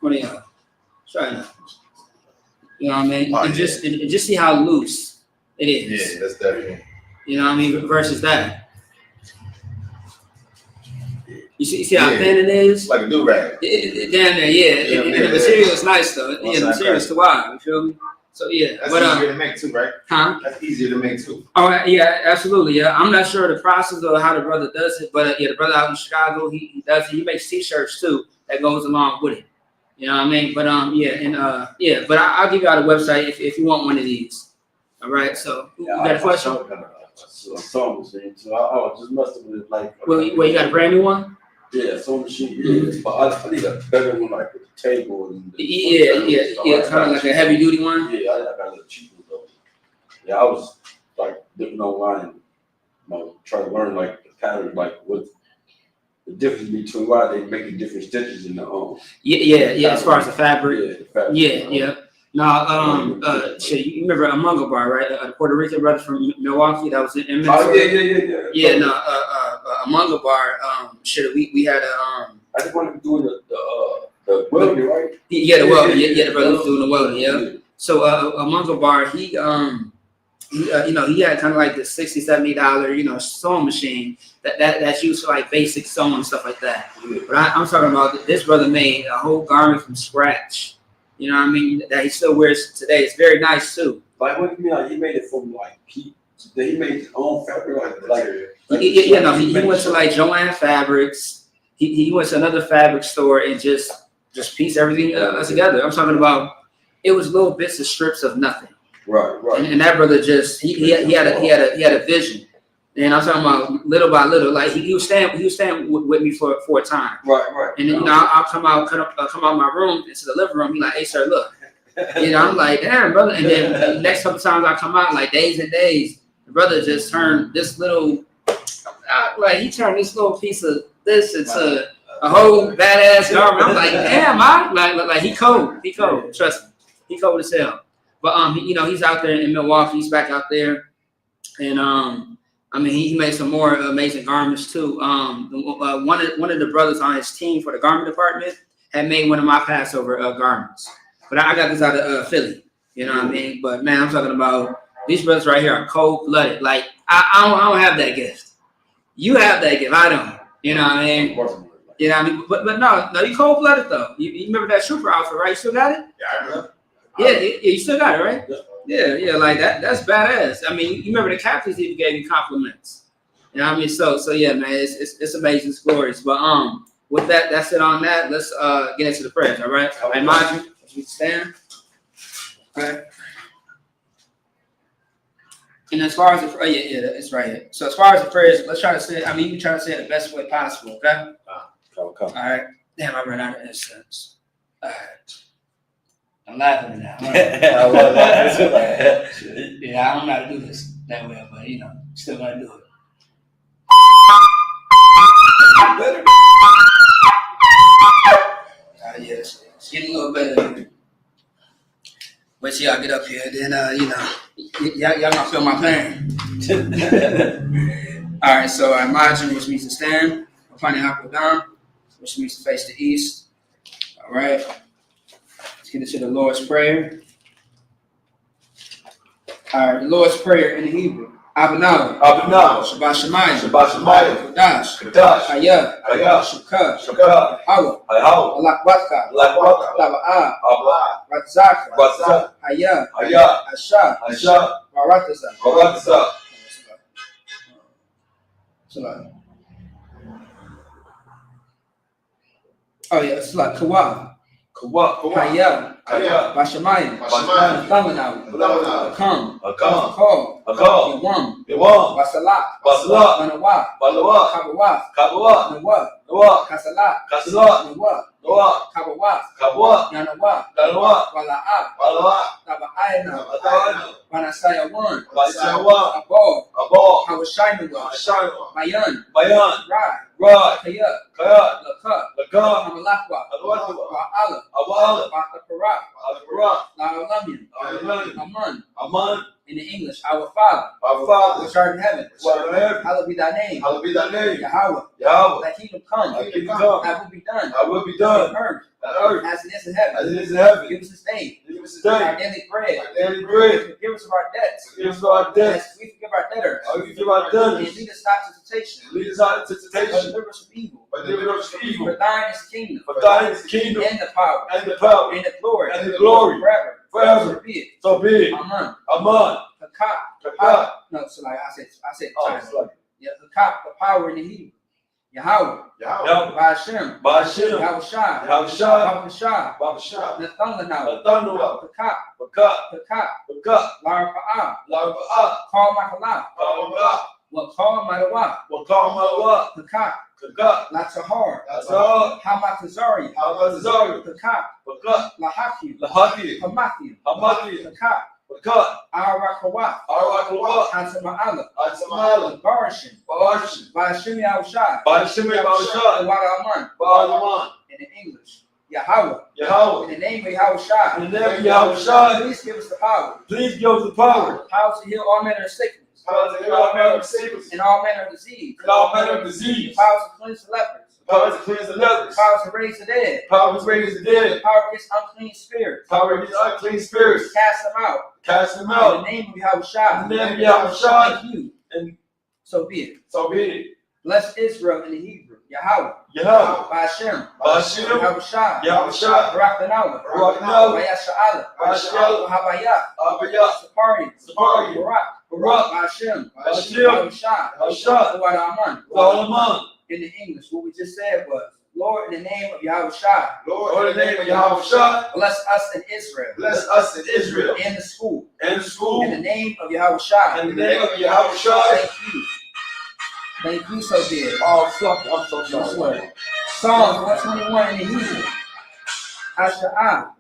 What do y'all? Try it out. You know what I mean? And just see how loose it is. Yeah, that's definitely. You know what I mean? Versus that. You see how thin it is? Like a do-rag. Down there, yeah. And the material is nice though. Yeah, the material is wild. You feel me? So yeah, that's easier to make too, right? Huh? That's easier to make too. All right, yeah, absolutely. Yeah, I'm not sure the process of how the brother does it, but the brother out in Chicago, he does it. He makes T-shirts too that goes along with it. You know what I mean? But but I'll give you out a website if you want one of these. All right, so you got a question? A song machine too. I just must have been like. Well, you got a brand new one? Yeah, sewing machine. Yeah, but I need a better one like with the table and. Yeah, kind of like a heavy duty one. Yeah, I got a little cheap one though. Yeah, I was like looking online. try to learn like the pattern, like what the difference between why they making different stitches in the Yeah. As far as the fabric. Yeah, the fabric. Yeah. No, shit, you remember Amunga Bar, right? A Puerto Rican brother from Milwaukee that was in Minnesota. Oh yeah. Yeah, no, Amunga Bar, shit, we had a I just wanted to do the welding, right? Yeah, the welding. Yeah, the brother was doing the welding. Yeah. So Amunga Bar, he he had kind of like the $60, $70, sewing machine that's used for like basic sewing and stuff like that. Yeah. But I'm talking about this brother made a whole garment from scratch. You know what I mean? That he still wears today. It's very nice too. Like what do you mean? Like he made it from like he made his own fabric, he went to like Joanne Fabrics. He went to another fabric store and just pieced everything together. I'm talking about it was little bits of strips of nothing. Right. And that brother just he had a vision. And I'm talking about little by little. Like he was staying with me for a time. Right. And then I'll come out my room into the living room. He like, hey sir, look. I'm like, damn brother. And then the next couple times I come out, like days and days, the brother just turned this little he turned this little piece of this into a whole badass garment. I'm like, damn, like he cold. Trust me, he cold as hell. But he's out there in Milwaukee. He's back out there, and he made some more amazing garments too. One of the brothers on his team for the garment department had made one of my Passover garments. But I got this out of Philly. You know what I mean? But man, I'm talking about these brothers right here are cold blooded. Like I don't have that gift. You have that gift. I don't. You know what I mean? You know what I mean? But no, you cold blooded though. You remember that trooper outfit, right? You still got it? Yeah, I remember. Yeah, you still got it, right? Yeah, like that's badass. I mean, you remember the captains even gave you compliments. You know what I mean? So yeah, man, it's amazing, it's glorious. But with that's it on that. Let's get into the prayers, all right? All right, mind you, as we stand. All right. And as far as the it's right here. So as far as the prayers, let's try to say it. I mean, you can try to say it the best way possible, okay? Okay. All right. Damn, I ran out of incense. All right. I'm laughing now. Yeah, I don't know how to do this that way, but still gotta do it. Yeah, it's getting a little better. Wait till y'all get up here, then y'all gonna feel my pain. All right, so I imagine, which means to stand. Upon the down, which means to face the east. All right. Let's get into the Lord's Prayer. All right, the Lord's Prayer in Hebrew. Abinah. Shabbat Shemayim. Kadash. Hayah. Shukah. Hawa. Alakwatka. Ratzaka. Hayah. Asha. Barataza. Oh yeah, it's like Kawa. Hayah. Bashamayim. Thamanau. Come. Call. Yawam. Basalat. Manawa. Kabawa. Nawa. Kasalat. Nawa. Kabawa. Yanawa. Wala'a. Taba'ayna. Banasaya one. Abor. Hawashainawa. Mayan. Rai. Kayat. Lakah. Amalakwa. Wa'ala. Bakapara. La'alamin. Aman. In the English, our Father, which art in heaven, hallowed be thy name. Yahweh. Thy kingdom come. Thy will be done. On earth. As it is in heaven. Give us this day. Our daily bread. Forgive us of our debts. As we forgive our debtors. And lead us not to temptation. But deliver us from evil. For thine is the kingdom. And the power. And the glory. Forever. So be it. Amen. Hakak. No, so like I said time. Yeah, Hakak, the power in the Hebrew. Yahweh. Ba'ashem. Yahushua. Nathanahu. Hakak. Larapa'ah. Call Makalah. Call Madawa. Hakak. Latahar. Hamatazari. Hakak. Lahakim. Hamathim. Hakak. Bakat, Arakawat, Arakawat, Hansama'ala, Ansamala, Barshin, Barshin, Bashim Yahushai, Bashim Yahushai, Wadaman, Balaman, in the English. Yahweh, Yahweh. in the name of Yahushai, In the name of Yahushai, please give us the power. please give us the power. Power to heal all manner of sickness, Power to heal all manner of sickness, and all manner of disease. and all manner of disease. Power to cleanse the lepers. Power to cleanse the lepers. Power to raise the dead. Power to raise the dead. Power against unclean spirits. Power against unclean spirits. Cast them out. Cast them In out. the name of Yahushua. In the name of Yahushua. Thank you. And So be it. so be it. Bless Israel in the Hebrew. Yahweh. Yahweh. Ba'ashem. Ba'ashem. Yahushua. Yahushua. Barak Benawa. Barak Benawa. Vayasha'ala. Vayasha'ala. Habayah. Abiyah. Sapari. Sapari. Barak. Barak. Ba'ashem. Ba'ashem. Yahushua. Yahushua. Wadaman. Balaman. In the English, what we just said was, Lord, in the name of Yahushua. Lord, in the name of Yahushua. Bless us in Israel. Bless us in Israel. And the school. And the school. In the name of Yahushua. In the name of Yahushua. Thank you. Thank you, so dear. Oh, fuck. I'm so This sorry. way. Psalm 121 in the Hebrew. Asha'ah.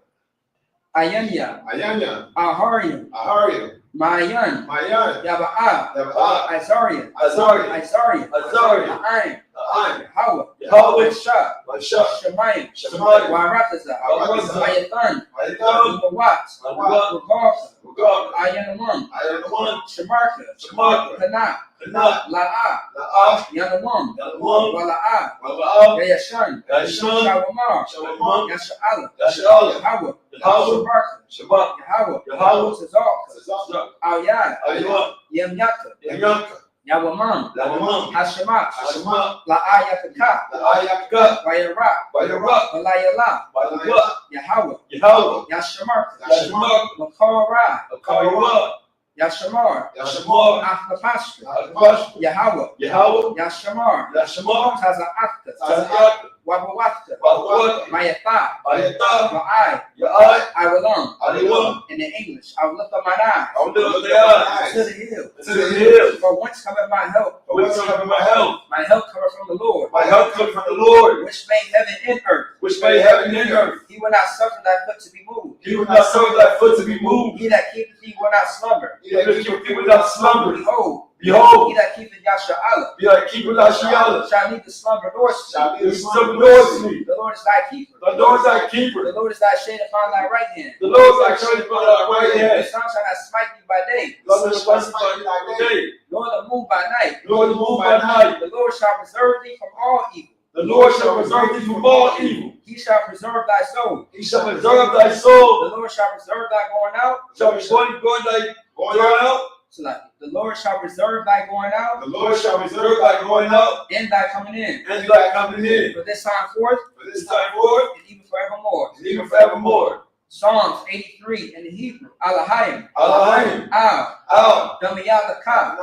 Ayanya. Ayanya, Ahariam. Ahariam, Mayan. Mayan, Yaba'ah. Yaba'ah, Isariah. Azariah. Isariah. Azariah. Ma'ayim. Ayin. Yahweh. Yahweh. Shah. Mashah. Shemayim. Shemayim. Waratazah. Waratazah. Ayathan. Ayathan. Mawat. Mawat. Regarsa. Regard. Ayanamum. Ayanuman. Shemarka. Shemarka. Kana. Kana. La'ah. La'ah. Yanamum. Yanamum. Wala'ah. Wala'ah. Yayashan. Yayashan. Shawamar. Shawamar. Yasha'ala. Yasha'ala. Yahweh. Yahweh. Shemarka. Shabbat. Yahweh. Yahweh. Tazarka. Zazak. Al-Yad. Ayah. Yemyaka. Yanka. Yawamam. Lamamam. Hashemat. Hashema. La'ayakaka. La'ayaka. Wayarak. Bayara. Walayala. Bayara. Yahweh. Yahweh. Yashamarka. Yashema. Makarah. Akariwa. Yashamar. Yashemar. Achlapashka. Akash. Yahweh. Yahweh. Yashamar. Yashemar. Taza'akta. Tazak. Wabawatka. Bahwat. Mayatha. Ayata. Ma'ai. Ya'ai. Iwalam. Aliwa. In the English, I will lift up my eyes I will lift up the eyes to the hill. to the hills. For whence cometh my help? For whence cometh my help? My help cometh from the Lord, My help comes from the Lord, which made heaven and earth. which made heaven and earth. He will not suffer thy foot to be moved. He will not suffer thy foot to be moved. He that keepeth thee will not slumber. He will not slumber. Behold, Behold, he that keepeth Yasha'ala be like keeper Lashiala. shall neither slumber nor sleep. shall be He the slumber son nor sleep. The Lord is thy keeper. The Lord is thy The keeper. Lord is thy shade upon thy right hand. The Lord is thy shining upon thy right The hand. sun shall not smite thee by day, The Lord is thy day. nor the moon by night. Nor the moon by night. The Lord shall preserve thee from all evil. The Lord shall preserve thee from all evil. He shall preserve thy soul. He shall preserve thy soul. The Lord shall preserve thy going out. Shall be going thy going out. So like, the Lord shall preserve thy going out The Lord shall Preserve thy going out and thy coming in. and thy coming in. For this time forth For this time forth and even forevermore. and even forevermore. Psalms 83 in the Hebrew. Alahayim. Alahayim. Al. Al. Damiyadaka.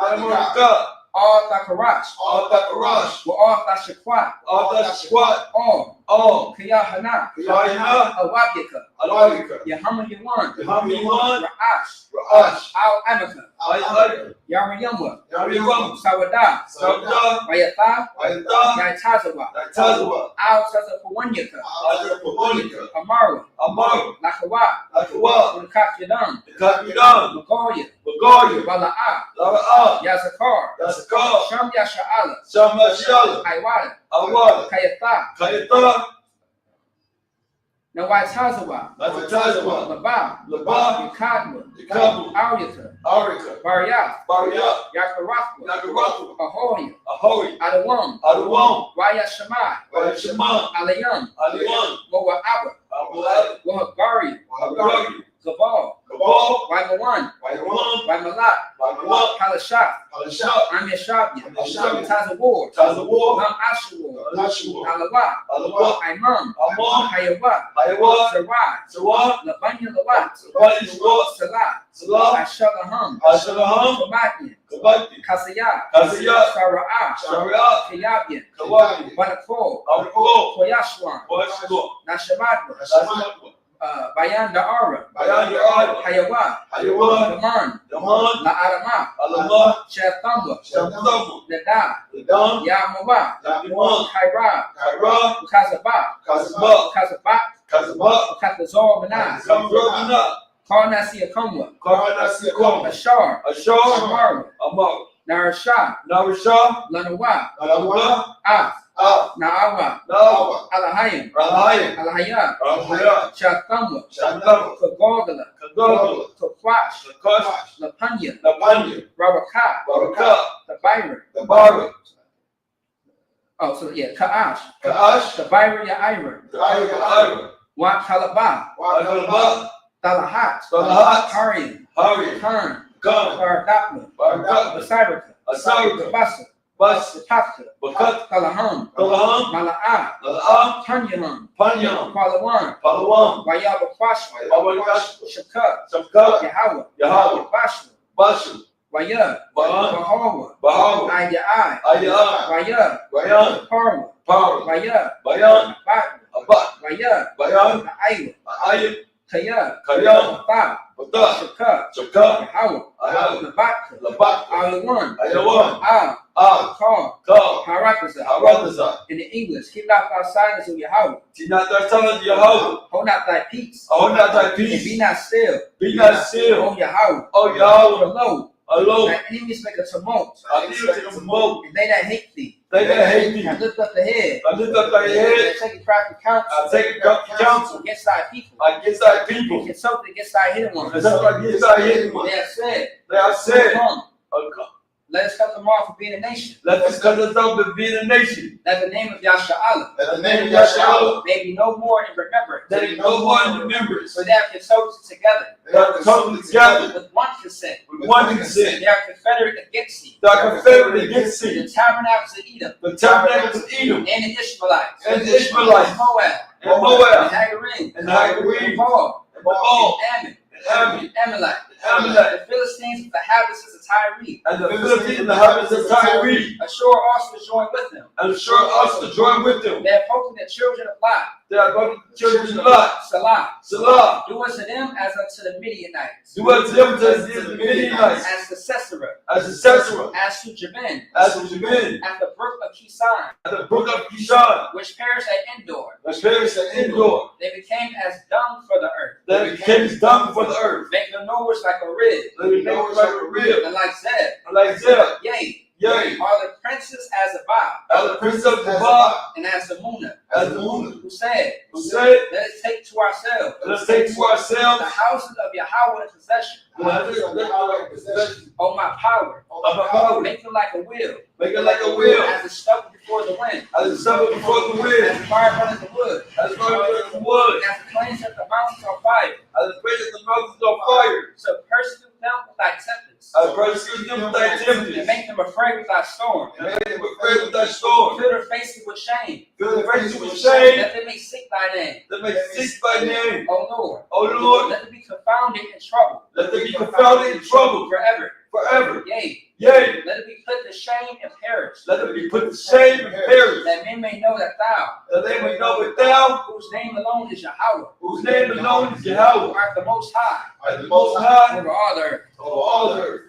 God. All Thakarash. All thy karash. All Thashakwat. All thy squat. All. All. Kiyahana. Kayana. Awabyaka. Alika. Yahama Yawan. Hamiman. Ra'ash. Ra'ash. Al Amaka. Alika. Yamayamwa. Yariwam. Sawadah. Sabda. Wayatha. Ayata. Yaitazawa. Tazawa. Al Tazapawanyaka. Azapomonica. Amarwa. Amar. Lakawa. Akawa. Unkakyadan. Kakmidan. Magoya. Bagoya. Wala'a. Lara'a. Yazakar. Yasakar. Sham Yasha'ala. Shamashala. Iwada. Awada. Kayatha. Kayata. Nawaitazawa. Tazawa. Laba. Laba. Yakadwa. Yakabu. Aryaka. Arika. Baryath. Baria. Yakarakwa. Nakaraku. Ahoya. Ahori. Adawam. Adawam. Wayashamai. Wayashima. Alayam. Aliwan. Wawa'aba. Amalad. Wahagari. Wahagari. Gabal. Kabal. Waimawan. Waiwan. Waimalat. Waimalat. Halashat. Halashah. Amyashabya. Amyashabya. Tazawar. Tazawar. Lam Ashawar. Alashua. Alawa. Alawa. Imam. Amam. Hayawa. Ayawa. Sarai. Sawa. Labanya Lawat. Sabali Shwa. Salah. Salah. Ashalaham. Ashalaham. Kamatyan. Kabati. Kasayat. Kasayat. Sara'ah. Sharia. Kayabyan. Kawabi. Banakol. Arko. Koyashwan. Koyashwa. Nashamadwa. Nashamatwa. Bayan Da'ara. Bayan Da'ara. Hayawa. Hayawan. Gaman. Yaman. La'arama. Alama. Shethamwa. Shamtamu. Nada. Ladam. Yamawa. Yaman. Kaira. Kaira. Kazaba. Kazaba. Kazaba. Kazaba. Katazor Manaz. Zamrogina. Karnasia Kumwa, Karnasiakoma, Ashar, Ashar, Amara, Amar, Narashah, Narishah, Lanawa, Alawa, Af, Av, Naawa, Nawa, Alahayim, Rahayim, Alahayah, Rahayah, Shakamwa, Shandam, Kagogala, Kagogla, Kakwash, Nakash, Lapanya, Napanya, Rabakah, Barakah, the Byron. the Barak, Oh, so yeah, Ka'ash, Ka'ash, the Byron Yaira, Ira, Wat Kalabah, Agalba, Dalahat, Dalahat, Harian, Hari, Kern, Khan, Barakatma, Barakah, Basiraka, Asarika, Basa, Bas, Bataka, Bakat, Kalaham, Kalaham, Mala'ah, Nala'am, Tanyaham, Panyam, Palawan, Palawam, Wayabakwashma, Babakash, Shaka, Shamka, Yahweh, Yahweh, Bashma, Bashu, Wayah, Ba'an, Bahawa, Bahawa, Ayah, Ayah, Wayah, Bayan, Parma, Power, Wayah, Bayan, Batma, Abat, Wayah, Bayan, Ayah, Ayat, Kayah, Kayam, Ba, Bata, Shaka, Shaka, Yahweh, Ayah, Labaka, Labat, Ayawan, Ayawan, Ah, Kar, Ka, Harakazah. Haradazah, In the English, keep not thy silence, O Yahweh. Tinat Dartalan Yahweh, Hold not thy peace. hold not thy And be peace, not still. be not still, O Yahweh. O For Yahweh, lo, alone, thy enemies make a tumult. I need to promote, And they that hate thee. they that hate And thee, lift up the head. I lift up thy And head, take a crafty counsel I take a counsel against thy people. against thy And people, consult against thy hidden ones. consult against thy hidden They ones. have said, They have said, Come, let us cut them off from being a nation. let us cut us off and be a nation, That the name of Yasha'Allah that the name of Yahshua may be no more in remembrance. that it no more in remembrance, For they have consulted together they are consulted together with one consent. with one consent, They are confederate against thee. they are confederate against The thee, tabernacles of Edom the tabernacles of Edom, and the Ishmaelites and the Ishmaelites, and Moab and and Moab, Hagarim and Hagarim, and Moab and Baal, and Ammon and Ammon, and Amalek and Amalek, the Philistines with the habitants of Tyre. and the Philistines and the inhabitants of Tyre, Ashur also is joined with them. and sure us to join with them. They have hoped the children of Lot, They are going to the children of Lot, Salah, Salah, do unto them as unto the Midianites, do unto them as the Midianites, as to Sisera, as the Sisera, as to Jabin, as the Jabin, at the brook of Kishon, at the brook of Kishon, which perished at Endor. which perished at Endor. They became as dung for the earth, They became as dung for the earth. making the knowers like a rib, They became like a rib, and like Zeb. like Zeb, Yea, yea, are the princes as a bow, as the prince of Jabal, and as the Munah, as the moon, who said, who said, let us take to ourselves let us take to the ourselves houses of Yahweh in possession. O my power, of a power, make them like a wheel, make it like a wheel, as a stubble before the wind, as the summer before the wind, as the fire burns the wood, as far as the wood, and as the flames set the mountains on fire. as the place of the mountains on fire, So persecute them with thy tempests, as persecute them with thy and tempest, make them afraid with thy storm. and make them afraid with thy storm, Fill their faces with shame, fill their faces with shame, that they may seek thy name. that may seek thy name. O Lord, O Lord, let them be confounded in trouble let them be confounded in trouble forever. forever. Yea, Yea, let it be put to shame and perish, let them be put to shame and perish, that men may know that thou, that they may know that thou, whose name alone is Yahweh, whose name alone is Yahweh, art the most high art the most high over all the earth. over all the earth.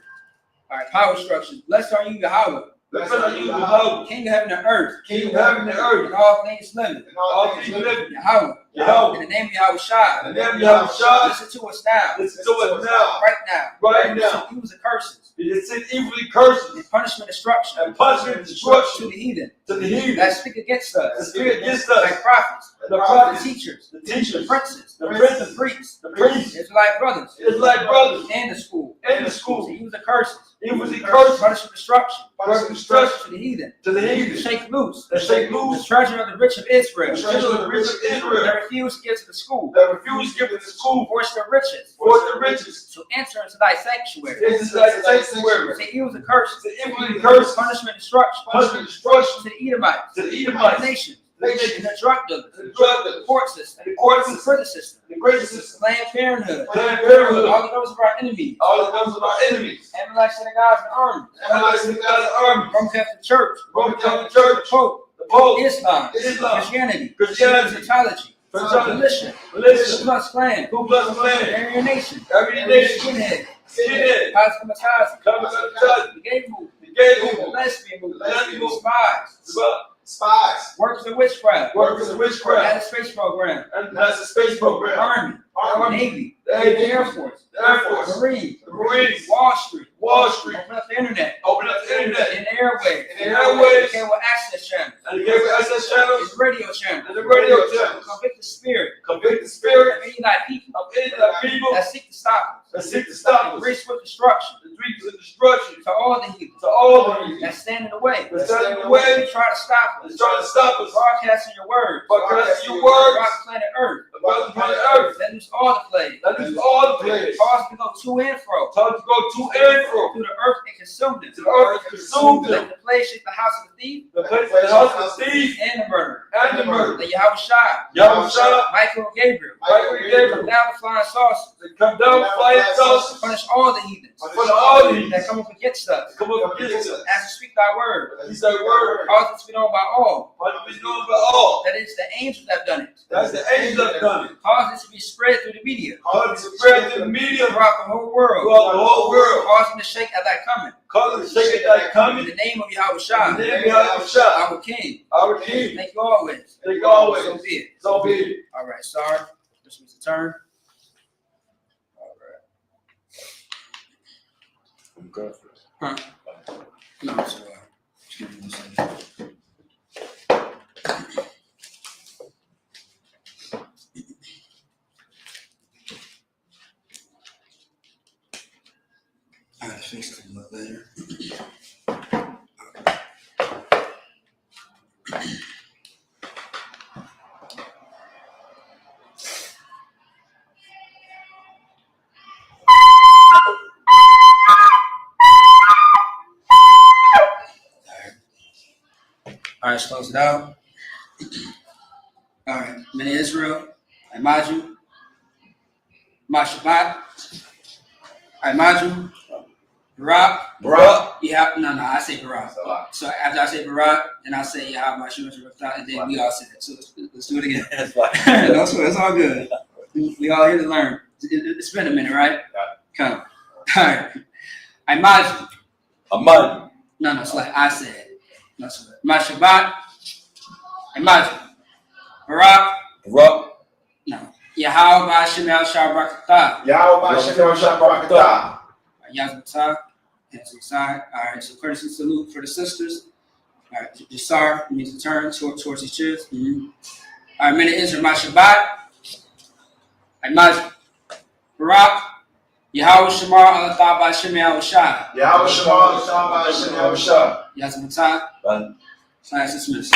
All right, power structures. Blessed are you, Yahweh, Blessed are you, Yahweh, King of heaven and earth, King of heaven and earth, and all things living. all things living. Yahweh, Yahweh, in the name of Yahweh Shai, in the name of Yahweh Shai, listen to us now, listen to us now, right now. right now. Use the curses It sent evilly curses and punishment destruction and punishment and to destruction the heathen to the heathen that speak against that us, speak against like us, prophets, the the prophets, teachers, the the teachers, princes, the princes, the priests, the priests, Israelite brothers, Israelite brothers, and the school. and the To school. use the curses, Evilly curses, punishment destruction punishment destruction to the heathen, to the to heathen, shake loose that shake the loose treasure of the rich of Israel, the treasure of the rich of Israel, that refuse to give to the school, that refuse to give it to school, force their riches, force the riches, to enter into thy sanctuary. into thy sanctuary, To use the curses, to evilly curse, punishment destruction punishment destruction to the Edomites, to the the Edomites, nations, the and nations, the drug dealers, the drug the dealers, court system, and the court the system, prison system, the great system, Planned Parenthood, Planned Parenthood, all the those of our enemies, all the guns of our enemies, Amalek synagogues and armies, Amalekites and God's army, Roman Catholic Church, Roman Catholic Church, Pope, the Pope, Islam, Islam, Christianity, Christianity, Scientology, Scientology, militia, militia, Plus Klan, Ku Klux Klan, Aryan Nation, every nation, Skinhead, skinhead, Cosmopolitan, Cosmopolitan, the gay movement, the gay the movement, lesbian movement, lesbian movement, spies, spies, workers of witchcraft, workers of witchcraft, at a space program, and that's the space program, Army, Navy, Navy, Air Force, Air Force, Marines, the Marines, Wall Street, Open up the internet, the internet, in the airways, in the airways, cable access channels, and the cable access channels, the radio channels, and the radio channels. convict the spirit Convict the spirit of any of thy people of any of the people that seek to stop us, that seek to stop us, bring swift destruction the dreams of destruction to all the heathens to all the heathens that stand in the way, that stand in the and way, try to stop us, and try to stop us, broadcasting your word, broadcasting your about words the planet Earth, about the planet Earth. that loose all the plagues, That is all the plagues. cause to go to and fro Time to go to and fro. through the earth and consume them. To the earth and consume them. Let the plague shake the house of the thief The place of the house of the thief and the murderer. and the murder. Let Yahweh Shai, Yahushua, Michael and Gabriel, Michael and Gabriel, come down the flying saucers, they come down flying saucers, punish all the heathens punish all the that heathens, come up against us, come up against us. as we speak thy word. He said, word, Cause it to be known by all but we know about all. that it's the angels that have done it. That's the angels that done it. Cause it to be spread through the media Cause it to spread to the media throughout the whole world. throughout the whole world. Cause them to shake at thy coming. Cause it to shake it like In coming. the name of Yahweh In Shai, the name of Yahushua, our King. our King. Thank you always. Thank you always. So be it. So be it. All right, sorry. This was the turn. All Okay. right. Huh? No, it's all right. Just give me 1 second. I gotta fix it a little later. All right, let's close it out. All right, men of Israel, Imaju, Mashabat, Imaju, Barak. Barak. Yeah, no, I say Barak. So after I say Barak, then I say Yahweh and then we all say it. So let's do it again. That's why. No, it's all good. We all here to learn. It's been a minute, right? Come. All right. Imaju. Amadi. No, it's like I said. No, it's my Shabbat. Imagine. Barak. Barak. No. Yahweh Ba'ashem Yahshua Barakatah. Yahweh Ba'ashem Yahshua Barakatah. Yazmatah. Hands to the side. All right. So courtesy salute for the sisters. All right. Jasar means to turn towards these chairs. Mm-hmm. All right. Men of Israel. My Shabbat. Imagine. Barak. Yahweh Shamar Allah Ba'ashem Yahushua. Yahweh Shamar Allah Ba'ashem Yahushua. Yazmatah. Science dismissed.